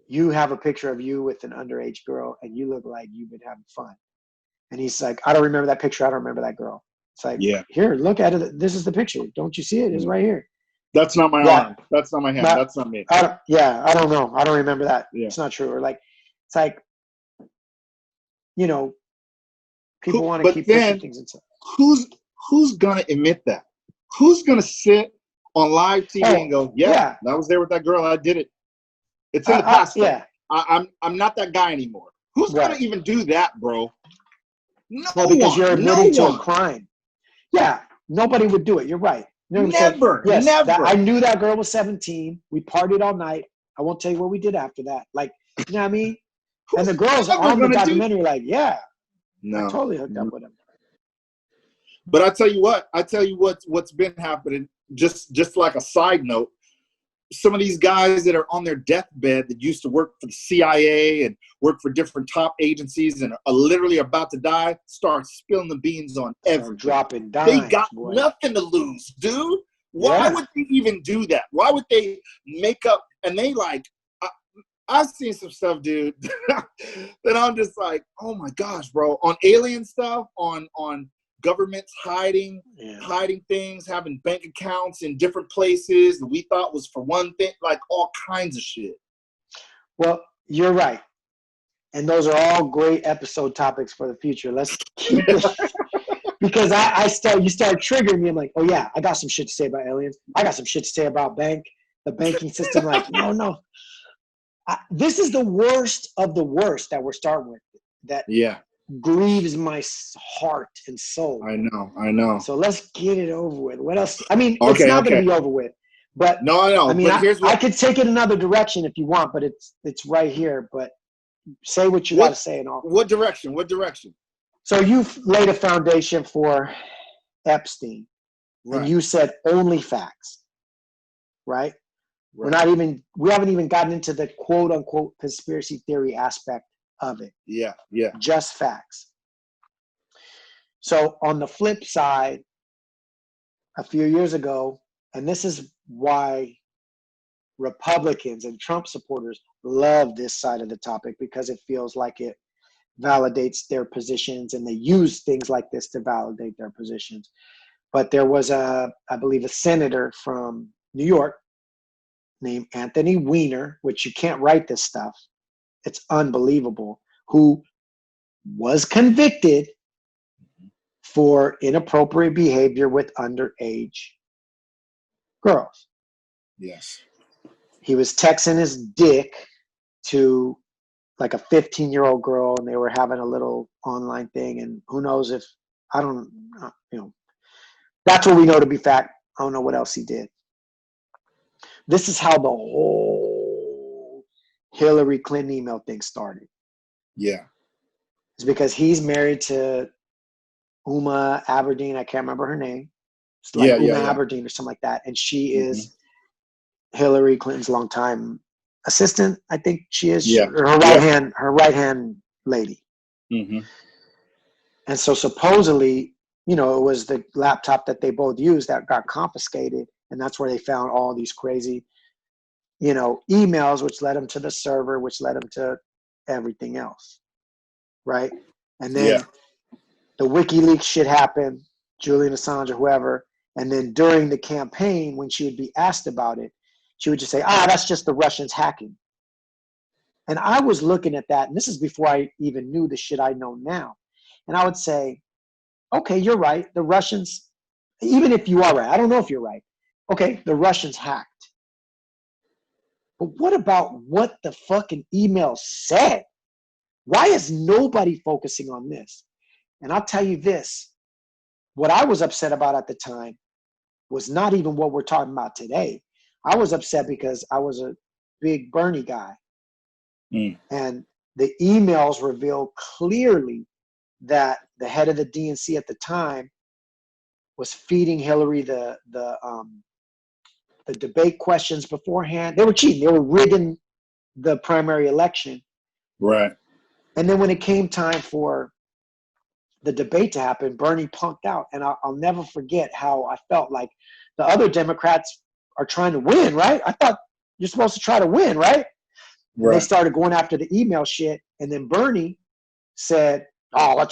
you have a picture of you with an underage girl and you look like you've been having fun. And he's like, I don't remember that picture. I don't remember that girl. It's like, here, look at it. This is the picture. Don't you see it? It's right here.
That's not my arm. That's not my hand. That's not me.
I don't know. I don't remember that. It's not true. Or like, it's like, you know, people want to keep pushing things inside.
Who's gonna admit that? Who's gonna sit on live TV and go, I was there with that girl. I did it. It's in the past. I'm not that guy anymore. Who's gonna even do that, bro?
No, because you're admitting to a crime. Yeah, nobody would do it. You're right. You know what
Never.
Yes, I knew that girl was 17. We partied all night. I won't tell you what we did after that. Like, you know what I mean? And the girls on the documentary like, I totally hooked up with him.
But I tell you what's been happening, just like a side note, some of these guys that are on their deathbed that used to work for the CIA and work for different top agencies and are literally about to die, start spilling the beans on everything.
Dropping dimes.
They got nothing to lose, dude. Why would they even do that? Why would they make up? And they like, I've seen some stuff, dude, that I'm just like, oh my gosh, bro. On alien stuff, on governments hiding
Yeah.
things, having bank accounts in different places that we thought was for one thing, like all kinds of shit.
Well, you're right. And those are all great episode topics for the future. Let's keep it because you start triggering me. I'm like, oh yeah, I got some shit to say about aliens. I got some shit to say about the banking system. Like, no. This is the worst of the worst that we're starting with. That grieves my heart and soul.
I know.
So let's get it over with. What else? I mean,
Okay,
it's not going to be over with. But
no, I know.
I mean,
but here's what
I could take it another direction if you want, but it's right here. But say what you got to say and all.
What direction?
So you've laid a foundation for Epstein, and you said only facts, right? We haven't even gotten into the quote unquote conspiracy theory aspect of it.
Yeah.
Just facts. So on the flip side, a few years ago, and this is why Republicans and Trump supporters love this side of the topic, because it feels like it validates their positions, and they use things like this to validate their positions. But there was I believe a senator from New York named Anthony Weiner, which you can't write this stuff. It's unbelievable, who was convicted for inappropriate behavior with underage girls.
Yes.
He was texting his dick to like a 15-year-old girl, and they were having a little online thing, and who knows if, that's what we know to be fact. I don't know what else he did. This is how the whole Hillary Clinton email thing started.
Yeah.
It's because he's married to Uma Aberdeen. I can't remember her name. It's like Uma Aberdeen or something like that. And she is Hillary Clinton's longtime assistant. I think she is.
Yeah.
Her right hand lady.
Mm-hmm.
And so supposedly, it was the laptop that they both used that got confiscated. And that's where they found all these crazy, emails, which led them to the server, which led them to everything else. Right. And then the WikiLeaks shit happened, Julian Assange or whoever. And then during the campaign, when she would be asked about it, she would just say, that's just the Russians hacking. And I was looking at that, and this is before I even knew the shit I know now. And I would say, okay, you're right. The Russians, even if you are right, I don't know if you're right. Okay, the Russians hacked. But what about what the fucking email said? Why is nobody focusing on this? And I'll tell you this, what I was upset about at the time was not even what we're talking about today. I was upset because I was a big Bernie guy. And the emails revealed clearly that the head of the DNC at the time was feeding Hillary the debate questions beforehand. They were cheating. They were rigging the primary election.
Right.
And then when it came time for the debate to happen, Bernie punked out. And I'll never forget how I felt like the other Democrats are trying to win, right? I thought you're supposed to try to win, right? Right. They started going after the email shit. And then Bernie said, I'm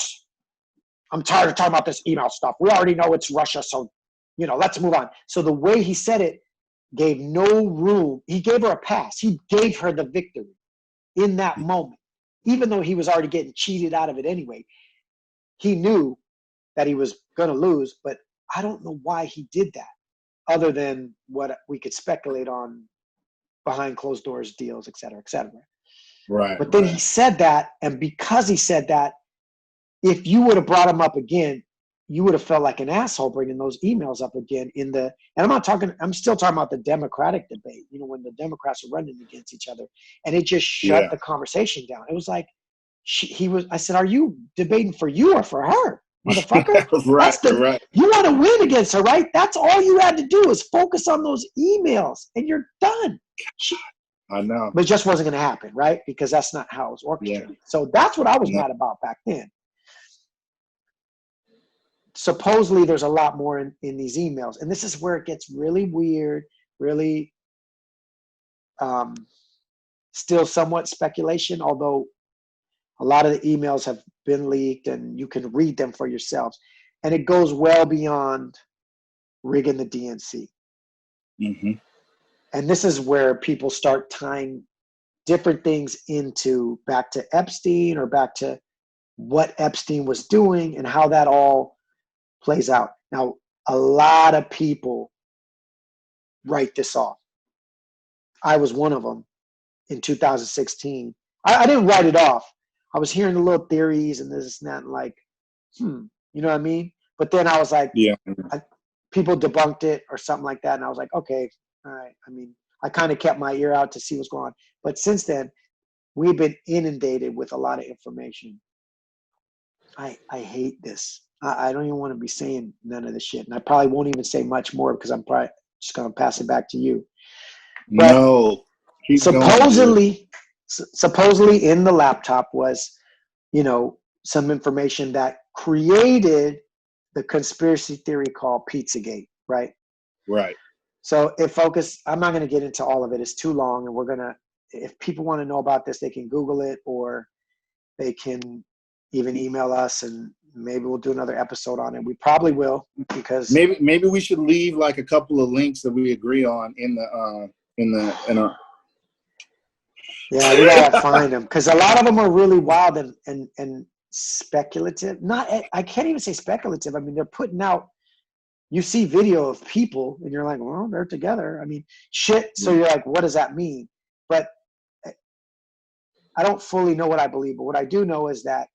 tired of talking about this email stuff. We already know it's Russia. So, let's move on. So the way he said it gave no room. He gave her a pass. He gave her the victory in that moment, even though he was already getting cheated out of it anyway. He knew that he was going to lose, but I don't know why he did that, other than what we could speculate on behind closed doors deals, et cetera, et cetera.
Right.
But then he said that, and because he said that, if you would have brought him up again, you would have felt like an asshole bringing those emails up again and I'm still talking about the Democratic debate, when the Democrats are running against each other, and it just shut the conversation down. It was like, I said, are you debating for you or for her, motherfucker?
Right.
You want to win against her, right? That's all you had to do is focus on those emails and you're done.
I know.
But it just wasn't going to happen, right? Because that's not how it was orchestrated. So that's what I was mad about back then. Supposedly there's a lot more in these emails. And this is where it gets really weird, really still somewhat speculation, although a lot of the emails have been leaked and you can read them for yourselves. And it goes well beyond rigging the DNC.
Mm-hmm.
And this is where people start tying different things into back to Epstein or back to what Epstein was doing and how that all plays out. Now, a lot of people write this off. I was one of them in 2016. I didn't write it off. I was hearing the little theories and this and that, and like, you know what I mean? But then I was like,
Yeah.
People debunked it or something like that. And I was like, okay, all right. I mean, I kind of kept my ear out to see what's going on. But since then, we've been inundated with a lot of information. I hate this. I don't even want to be saying none of this shit. And I probably won't even say much more because I'm probably just going to pass it back to you. But
No. Keep
supposedly in the laptop was, some information that created the conspiracy theory called Pizzagate, right?
Right.
So I'm not going to get into all of it. It's too long. And if people want to know about this, they can Google it or they can even email us and maybe we'll do another episode on it. We probably will because
maybe we should leave like a couple of links that we agree on in our.
Yeah, we gotta find them because a lot of them are really wild and speculative. I can't even say speculative. I mean, they're putting out. You see video of people and you're like, well, they're together. I mean, shit. So you're like, what does that mean? But I don't fully know what I believe. But what I do know is that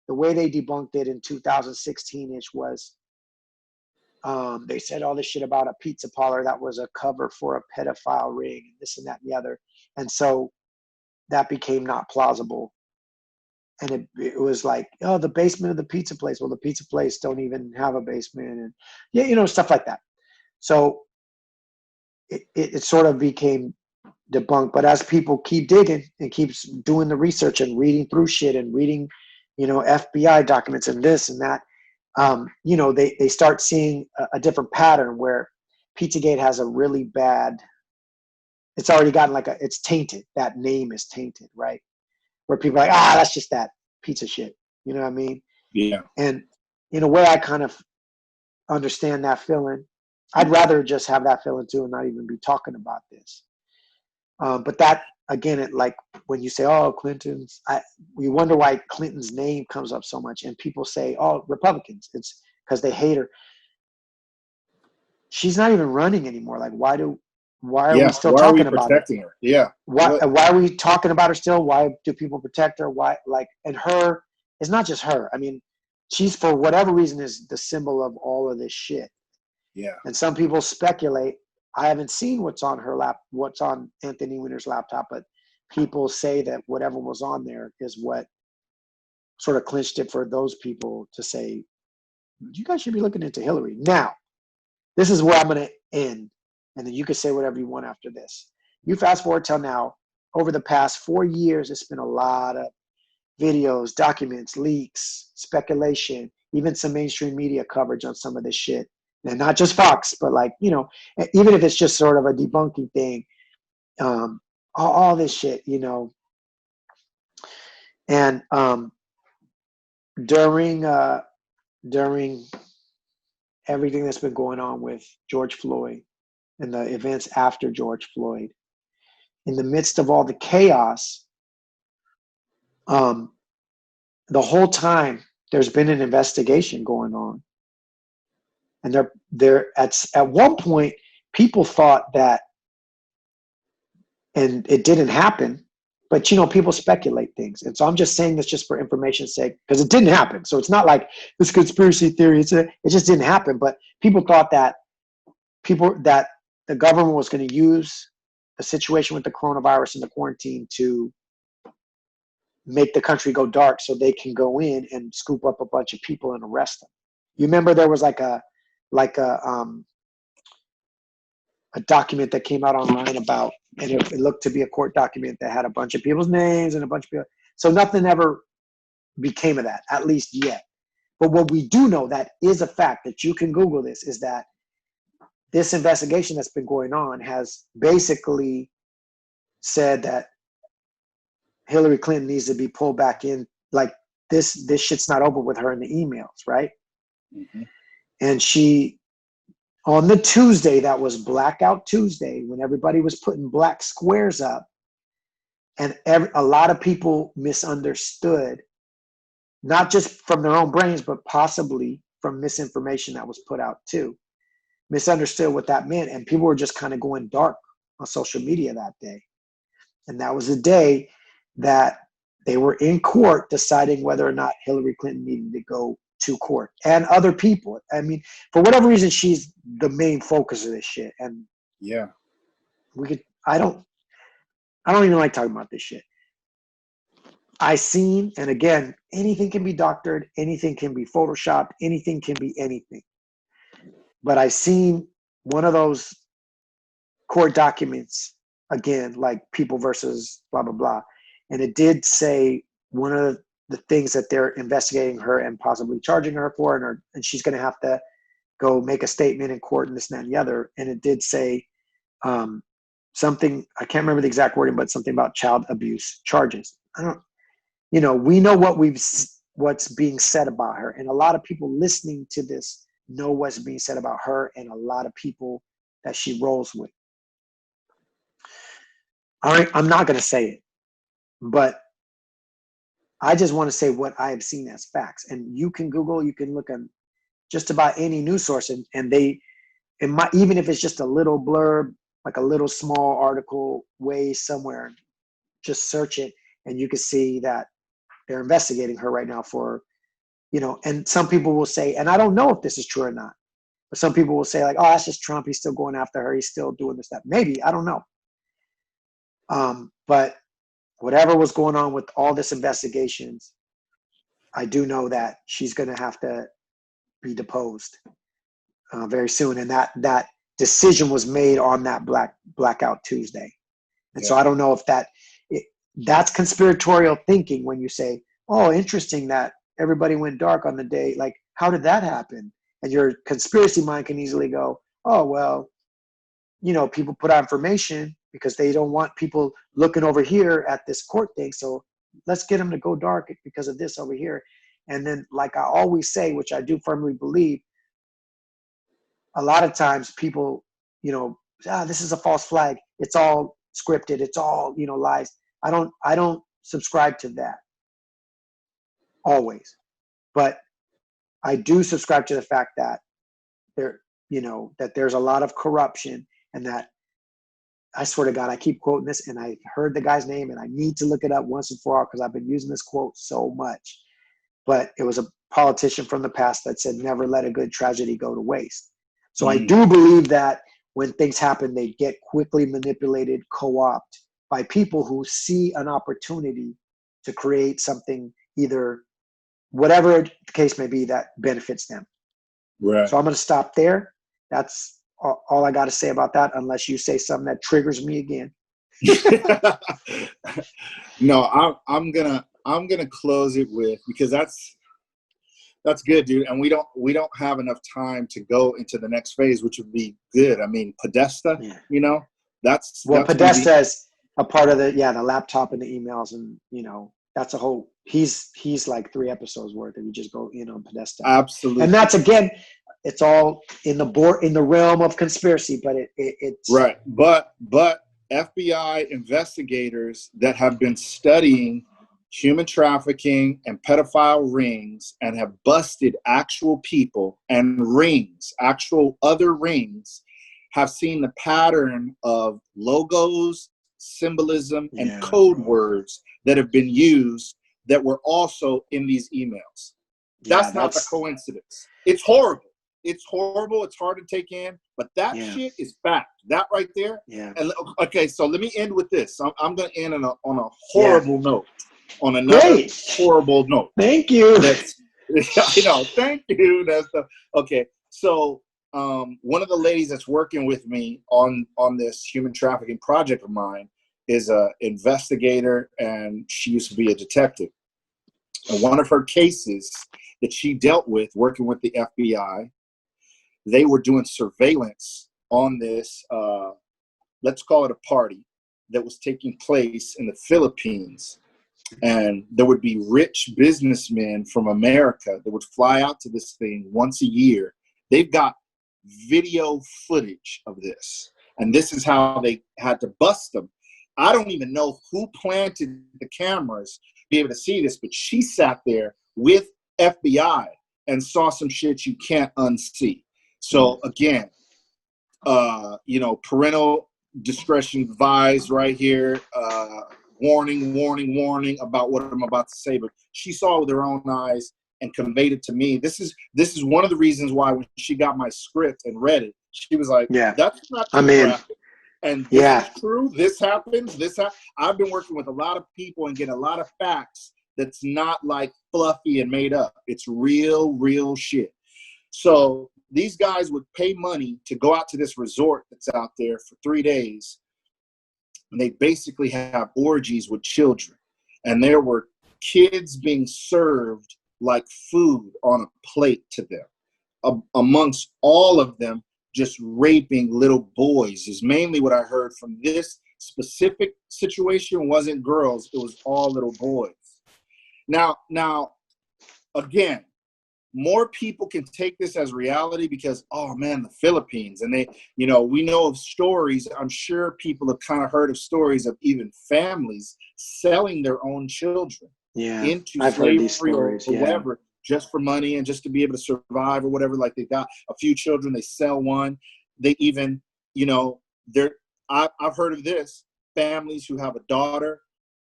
the way they debunked it in 2016-ish was they said all this shit about a pizza parlor that was a cover for a pedophile ring and this and that and the other. And so that became not plausible. And it was like, oh, the basement of the pizza place. Well, the pizza place don't even have a basement and stuff like that. So it sort of became debunked. But as people keep digging and keeps doing the research and reading through shit and reading, FBI documents and this and that, they start seeing a different pattern where Pizzagate has a really bad, it's already gotten it's tainted. That name is tainted, right? Where people are like, that's just that pizza shit. You know what I mean?
Yeah.
And in a way, I kind of understand that feeling. I'd rather just have that feeling too and not even be talking about this. But that, again, when you say, oh, Clinton's, we wonder why Clinton's name comes up so much. And people say, oh, Republicans, it's because they hate her. She's not even running anymore. Like, why are we still talking about
protecting her? Yeah.
Why are we talking about her still? Why do people protect her? Why, and her, it's not just her. I mean, she's, for whatever reason, is the symbol of all of this shit.
Yeah.
And some people speculate. I haven't seen what's on Anthony Weiner's laptop, but people say that whatever was on there is what sort of clinched it for those people to say, you guys should be looking into Hillary. Now, this is where I'm going to end. And then you can say whatever you want after this. You fast forward till now, over the past 4 years, it's been a lot of videos, documents, leaks, speculation, even some mainstream media coverage on some of this shit. And not just Fox, but even if it's just sort of a debunking thing, all this shit, And during everything that's been going on with George Floyd and the events after George Floyd, in the midst of all the chaos, the whole time there's been an investigation going on. And there at one point, people thought that, and it didn't happen, but people speculate things. And so I'm just saying this just for information's sake, because it didn't happen. So it's not like this conspiracy theory. It just didn't happen. But people thought that the government was going to use the situation with the coronavirus and the quarantine to make the country go dark so they can go in and scoop up a bunch of people and arrest them. You remember there was a document that came out online about, and it looked to be a court document that had a bunch of people's names and a bunch of people. So nothing ever became of that, at least yet. But what we do know that is a fact that you can Google this is that this investigation that's been going on has basically said that Hillary Clinton needs to be pulled back in. Like this shit's not over with her in the emails, right?
Mm-hmm.
And she, on the Tuesday, that was Blackout Tuesday, when everybody was putting black squares up, and a lot of people misunderstood, not just from their own brains, but possibly from misinformation that was put out too, misunderstood what that meant. And people were just kind of going dark on social media that day. And that was the day that they were in court deciding whether or not Hillary Clinton needed to go to court, and other people. I mean, for whatever reason, she's the main focus of this shit. And
Yeah.
I don't even like talking about this shit. And again, anything can be doctored, anything can be photoshopped, anything can be anything. But I seen one of those court documents, again, like People versus blah, blah, blah. And it did say one of the things that they're investigating her and possibly charging her for, and she's going to have to go make a statement in court and this and that and the other. And it did say something, I can't remember the exact wording, but something about child abuse charges. We know what's being said about her. And a lot of people listening to this know what's being said about her and a lot of people that she rolls with. I'm not going to say it, but I just want to say what I have seen as facts. And you can Google, you can look at just about any news source, and even if it's just a little blurb, like a little small article way somewhere, just search it and you can see that they're investigating her right now for, and some people will say, and I don't know if this is true or not, but some people will say like, oh, that's just Trump. He's still going after her. He's still doing this, that. Maybe, I don't know. But whatever was going on with all this investigations, I do know that she's going to have to be deposed very soon. And that decision was made on that Blackout Tuesday. And so I don't know if that's conspiratorial thinking when you say, oh, interesting that everybody went dark on the day. Like, how did that happen? And your conspiracy mind can easily go, oh, well, people put out information because they don't want people looking over here at this court thing. So let's get them to go dark because of this over here. And then, like I always say, which I do firmly believe, a lot of times people, this is a false flag. It's all scripted. It's all, lies. I don't subscribe to that always, but I do subscribe to the fact that that there's a lot of corruption, and that, I swear to God, I keep quoting this, and I heard the guy's name, and I need to look it up once and for all because I've been using this quote so much. But it was a politician from the past that said, never let a good tragedy go to waste. So I do believe that when things happen, they get quickly manipulated, co-opted by people who see an opportunity to create something, either whatever the case may be, that benefits them.
Right. So
I'm going to stop there. That's all I got to say about that, unless you say something that triggers me again.
No, I'm gonna close it with, because that's good, dude. And we don't have enough time to go into the next phase, which would be good. I mean, Podesta, that's
Podesta is a part of the laptop and the emails, and that's a whole. He's like 3 episodes worth if you just go Podesta.
Absolutely.
And that's, again, it's all in the realm of conspiracy, but it's
right. But FBI investigators that have been studying human trafficking and pedophile rings and have busted actual people and rings, actual other rings, have seen the pattern of logos, symbolism, and code words that have been used that were also in these emails. That's not a coincidence. It's horrible. It's horrible. It's hard to take in, but that shit is fact. That right there.
Yeah.
And okay, so let me end with this. I'm going to end on a horrible note. On another horrible note.
Thank you.
Thank you. That's okay. So one of the ladies that's working with me on this human trafficking project of mine is an investigator, and she used to be a detective. And one of her cases that she dealt with working with the FBI, they were doing surveillance on this, let's call it a party that was taking place in the Philippines. And there would be rich businessmen from America that would fly out to this thing once a year
They've got video footage of this. And this is how they had to bust them. I don't even know who planted the cameras to be able to see this, but she sat there with FBI and saw some shit you can't unsee. So again, parental discretion advised right here. Warning, warning, warning about what I'm about to say. But she saw with her own eyes and conveyed it to me. This is one of the reasons why when she got my script and read it, she was like, that's not too graphic. And this is true. This happens. I've been working with a lot of people and getting a lot of facts that's not like fluffy and made up. It's real shit. So these guys would pay money to go out to this resort that's out there for 3 days. And they basically have orgies with children. And there were kids being served like food on a plate to them. Amongst all of them, just raping little boys is mainly what I heard from this specific situation. Wasn't girls, it was all little boys. Now, again, more people can take this as reality because, oh man, the Philippines, and they, we know of stories. I'm sure people have kind of heard of stories of even families selling their own children into slavery or whatever, just for money and just to be able to survive or whatever. Like they got a few children, they sell one. They even, I've heard of this, families who have a daughter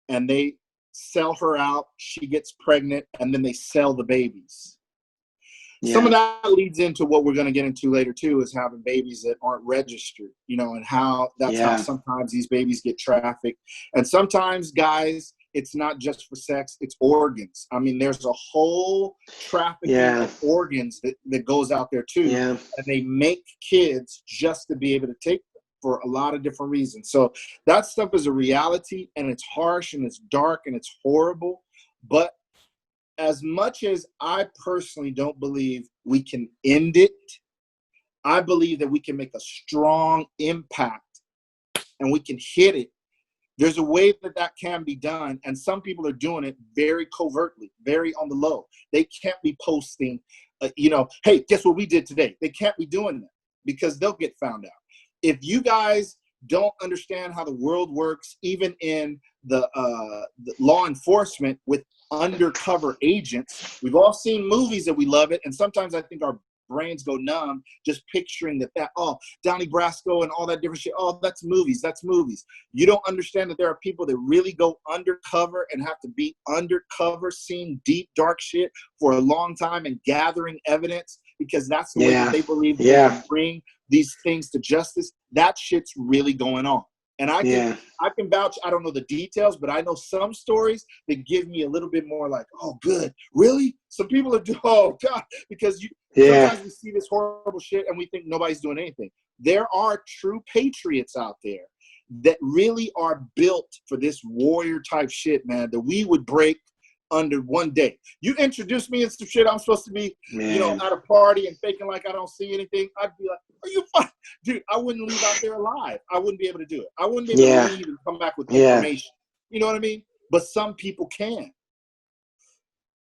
and they sell her out, she gets pregnant, and then they sell the babies. Some of that leads into what we're going to get into later too, is having babies that aren't registered, and how that's how sometimes these babies get trafficked. And sometimes, guys, it's not just for sex, it's organs. I mean, there's a whole trafficking of organs that goes out there too. And they make kids just to be able to take them for a lot of different reasons. So that stuff is a reality, and it's harsh and it's dark and it's horrible. But as much as I personally don't believe we can end it, I believe that we can make a strong impact and we can hit it. There's a way that can be done, and some people are doing it very covertly, very on the low. They can't be posting, hey, guess what we did today? They can't be doing that because they'll get found out. If you guys don't understand how the world works, even in the law enforcement with undercover agents, we've all seen movies that we love it, and sometimes I think our brains go numb just picturing that Donnie Brasco and all that different shit. Oh, that's movies. You don't understand that there are people that really go undercover and have to be undercover, seeing deep, dark shit for a long time and gathering evidence because that's the way that they believe they can bring these things to justice. That shit's really going on. And I can vouch, I don't know the details, but I know some stories that give me a little bit more like, oh, good. Really? Some people are doing, oh, God, because sometimes we see this horrible shit and we think nobody's doing anything. There are true patriots out there that really are built for this warrior type shit, man, that we would break under one day. You introduce me in some shit I'm supposed to be, at a party and faking like I don't see anything. I'd be like, are you fine? Dude, I wouldn't leave out there alive. I wouldn't be able to do it. I wouldn't be able to leave and come back with information. You know what I mean? But some people can.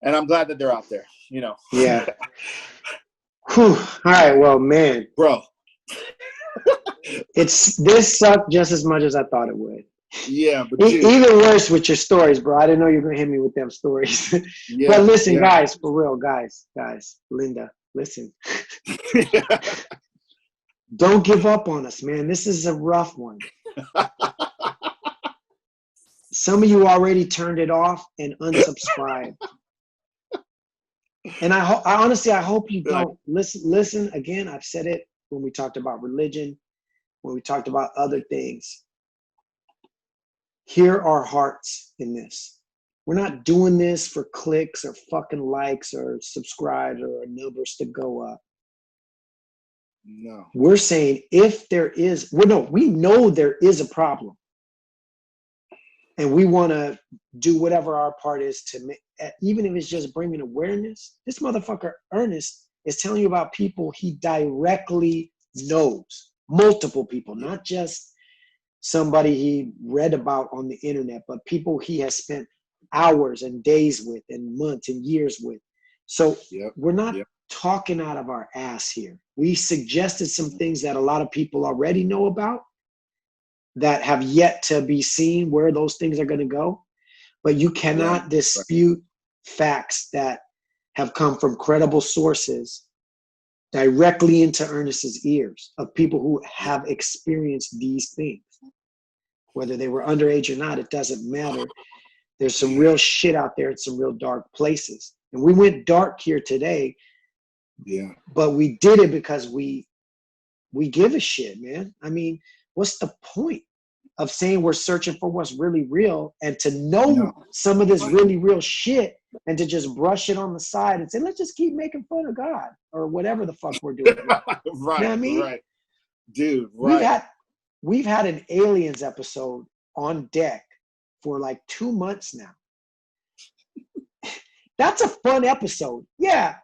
And I'm glad that they're out there, Yeah.
Whew. All right, well, man.
Bro.
This sucked just as much as I thought it would.
Yeah, but
even worse with your stories, bro. I didn't know you were gonna hit me with them stories. But listen, guys, for real, guys, Linda, listen. Don't give up on us, man. This is a rough one. Some of you already turned it off and unsubscribed. And I honestly hope you don't listen again. I've said it when we talked about religion, when we talked about other things. Hear our hearts in this. We're not doing this for clicks or fucking likes or subscribes or numbers to go up.
No.
We're saying if there is, we know there is a problem. And we want to do whatever our part is to make, even if it's just bringing awareness. This motherfucker, Ernest, is telling you about people he directly knows. Multiple people, not just somebody he read about on the internet, but people he has spent hours and days with and months and years with. So we're not talking out of our ass here. We suggested some things that a lot of people already know about that have yet to be seen where those things are going to go. But you cannot dispute facts that have come from credible sources directly into Ernest's ears of people who have experienced these things. Whether they were underage or not, it doesn't matter. There's some real shit out there in some real dark places. And we went dark here today.
Yeah.
But we did it because we give a shit, man. I mean, what's the point of saying we're searching for what's really real and to know some of this really real shit and to just brush it on the side and say, let's just keep making fun of God or whatever the fuck we're doing.
Right.
You know what I mean?
Right. Dude, right.
We've had an aliens episode on deck for like 2 months now. That's a fun episode. Yeah.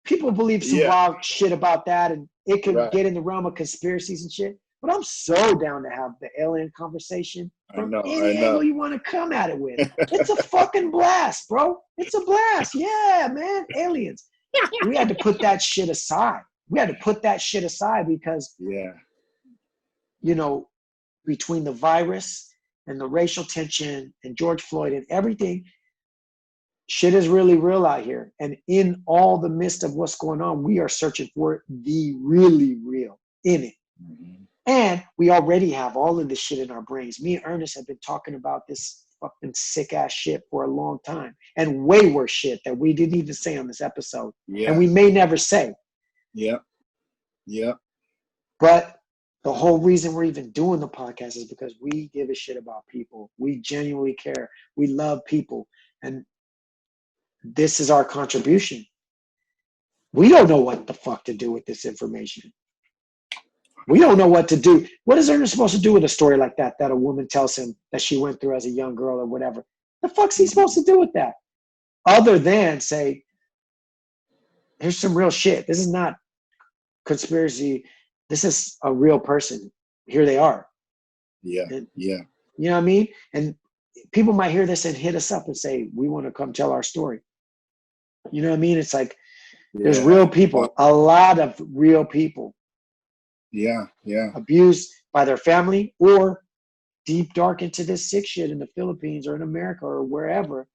People believe some wild shit about that, and it could get in the realm of conspiracies and shit. But I'm so down to have the alien conversation from any angle you want to come at it with. It's a fucking blast, bro. It's a blast. Yeah, man. Aliens. We had to put that shit aside. Because, you know, between the virus and the racial tension and George Floyd and everything, shit is really real out here. And in all the midst of what's going on, we are searching for the really real in it. Mm-hmm. And we already have all of this shit in our brains. Me and Ernest have been talking about this fucking sick ass shit for a long time, and way worse shit that we didn't even say on this episode. And we may never say. But the whole reason we're even doing the podcast is because we give a shit about people. We genuinely care. We love people. And this is our contribution. We don't know what the fuck to do with this information. We don't know what to do. What is Ernest supposed to do with a story like that a woman tells him that she went through as a young girl or whatever? The fuck's he supposed to do with that? Other than say, here's some real shit. This is not conspiracy. This is a real person. Here they are. You know what I mean? And people might hear this and hit us up and say, we want to come tell our story. You know what I mean? It's like, there's real people, a lot of real people. Abused by their family or deep dark into this sick shit in the Philippines or in America or wherever,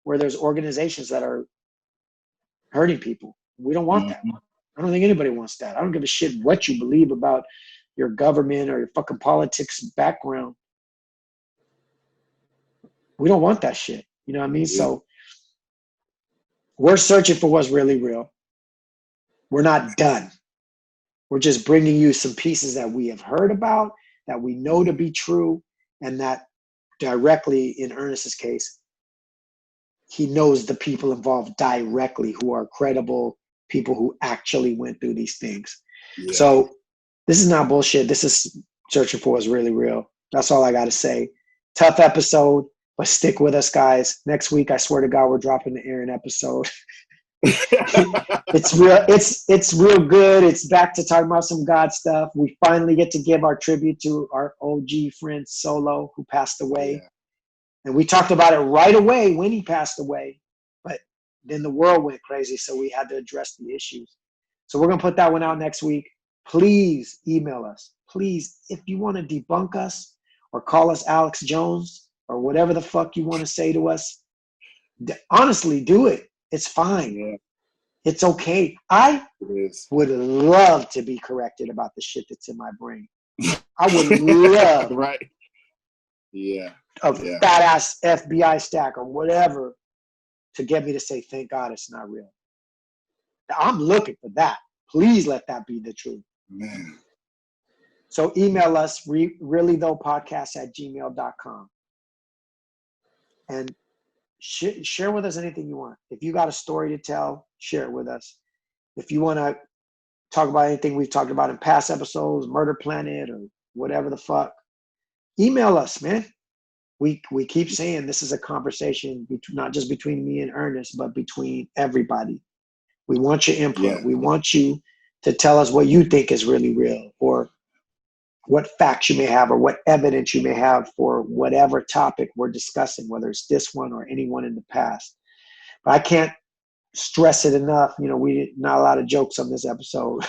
where there's organizations that are hurting people. We don't want that. I don't think anybody wants that. I don't give a shit what you believe about your government or your fucking politics background. We don't want that shit. You know what I mean? So we're searching for what's really real. We're not done. We're just bringing you some pieces that we have heard about, that we know to be true, and that directly, in Ernest's case, he knows the people involved directly who are credible people who actually went through these things. So this is not bullshit. This is searching for what's really real. That's all I got to say. Tough episode, but stick with us, guys. Next week, I swear to God, we're dropping the Aaron episode. It's real. It's real good. It's back to talking about some God stuff. We finally get to give our tribute to our OG friend Solo, who passed away. And we talked about it right away when he passed away, but then the world went crazy, so we had to address the issues. So we're gonna put that one out next week. Please email us. Please, if you want to debunk us or call us Alex Jones or whatever the fuck you want to say to us, honestly, do it. It's fine. It's okay. I would love to be corrected about the shit that's in my brain. I would love a fat ass FBI stack or whatever to get me to say, thank God it's not real. I'm looking for that. Please let that be the truth.
Man.
So email us, reallythoughpodcast@gmail.com. And share with us anything you want. If you got a story to tell, share it with us. If you want to talk about anything we've talked about in past episodes, Murder Planet or whatever the fuck, email us, man. We keep saying this is a conversation not just between me and Ernest, but between everybody. We want your input. We want you to tell us what you think is really real, or what facts you may have, or what evidence you may have for whatever topic we're discussing, whether it's this one or anyone in the past. But I can't stress it enough. We not a lot of jokes on this episode.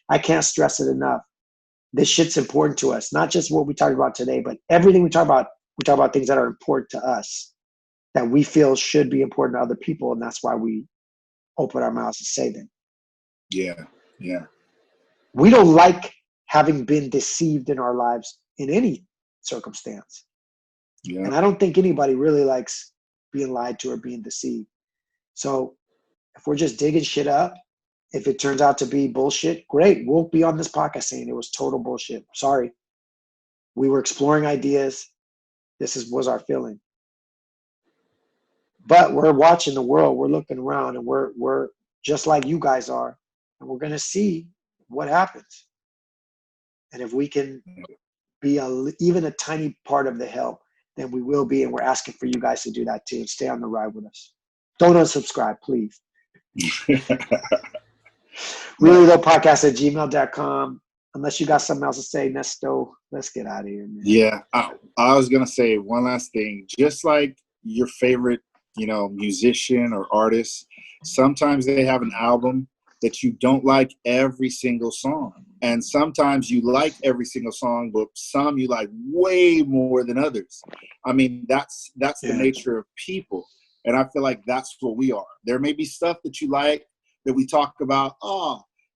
I can't stress it enough. This shit's important to us. Not just what we talked about today, but everything we talk about things that are important to us, that we feel should be important to other people, and that's why we open our mouths to say them.
Yeah. Yeah.
We don't like having been deceived in our lives in any circumstance.
Yeah.
And I don't think anybody really likes being lied to or being deceived. So if we're just digging shit up, if it turns out to be bullshit, great. We'll be on this podcast saying it was total bullshit. Sorry. We were exploring ideas. This was our feeling. But we're watching the world. We're looking around, and we're just like you guys are. And we're going to see what happens. And if we can be even a tiny part of the help, then we will be. And we're asking for you guys to do that too and stay on the ride with us. Don't unsubscribe, please. reallythoughpodcast@gmail.com. Unless you got something else to say, Nesto, let's get out of here, man.
Yeah. I was going to say one last thing. Just like your favorite, musician or artist, sometimes they have an album that you don't like every single song. And sometimes you like every single song, but some you like way more than others. I mean, that's the nature of people. And I feel like that's what we are. There may be stuff that you like that we talk about,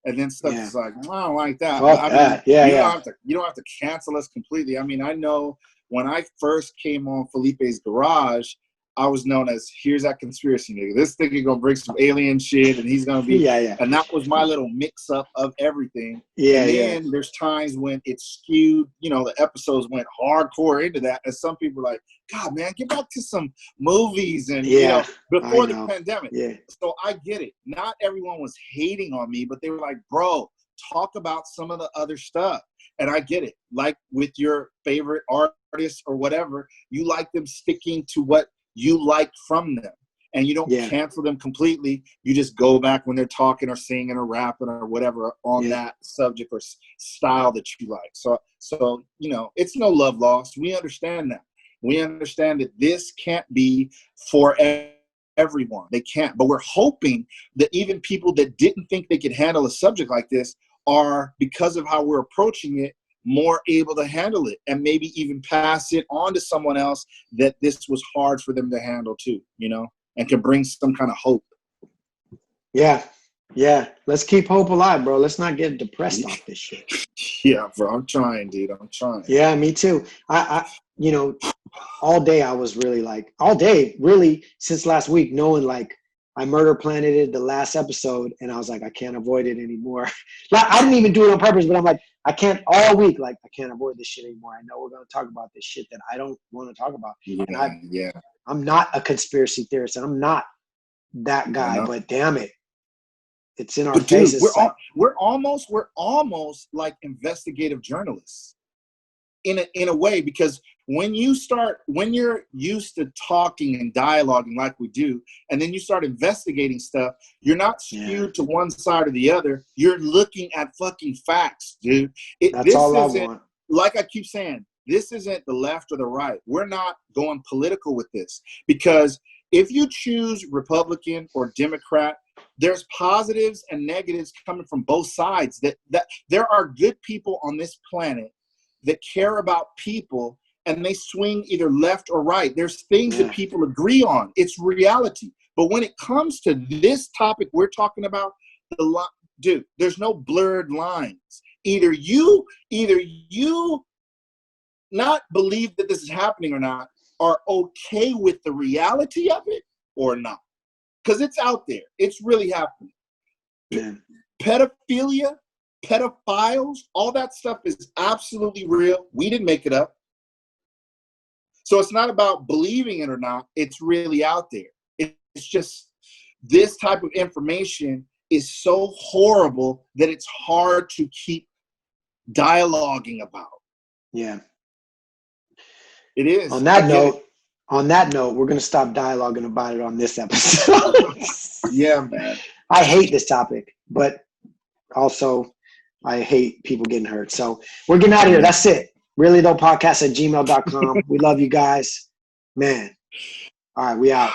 and then stuff is like, I don't like that. You don't have to cancel us completely. I mean, I know when I first came on Felipe's Garage, I was known as, here's that conspiracy nigga. This nigga gonna bring some alien shit, and he's gonna be, and that was my little mix up of everything. And then there's times when it's skewed, the episodes went hardcore into that, and some people are like, God, man, get back to some movies and before the pandemic. Yeah. So I get it. Not everyone was hating on me, but they were like, bro, talk about some of the other stuff. And I get it. Like with your favorite artists or whatever, you like them sticking to what you like from them, and you don't cancel them completely. You just go back when they're talking or singing or rapping or whatever on that subject or style that you like. So it's no love lost. We understand that. We understand that this can't be for everyone. They can't. But we're hoping that even people that didn't think they could handle a subject like this are, because of how we're approaching it, more able to handle it, and maybe even pass it on to someone else that this was hard for them to handle too, and can bring some kind of hope. Yeah. Let's keep hope alive, bro. Let's not get depressed off this shit. Yeah, bro. I'm trying, dude. I'm trying. Yeah, me too. I all day I was really since last week, knowing like I murder planeted the last episode, and I was like, I can't avoid it anymore. Like, I didn't even do it on purpose, but I'm like, I can't all week. Like, I can't avoid this shit anymore. I know we're going to talk about this shit that I don't want to talk about. And I'm not a conspiracy theorist, and I'm not that guy, but damn it. It's in our faces. Dude, we're almost like investigative journalists in a way, because when you're used to talking and dialoguing like we do, and then you start investigating stuff, you're not skewed to one side or the other. You're looking at fucking facts, dude. That's all I want. Like I keep saying, this isn't the left or the right. We're not going political with this, because if you choose Republican or Democrat, there's positives and negatives coming from both sides. That there are good people on this planet that care about people, and they swing either left or right. There's things that people agree on. It's reality. But when it comes to this topic we're talking about, dude, there's no blurred lines. Either you not believe that this is happening or not, are okay with the reality of it or not. Because it's out there. It's really happening. Yeah. Pedophilia, pedophiles, all that stuff is absolutely real. We didn't make it up. So it's not about believing it or not. It's really out there. It's just this type of information is so horrible that it's hard to keep dialoguing about. Yeah. It is. On that note, we're going to stop dialoguing about it on this episode. Yeah, man. I hate this topic, but also I hate people getting hurt. So we're getting out of here. That's it. reallythoughpodcast@gmail.com. We love you guys. Man. All right, we out.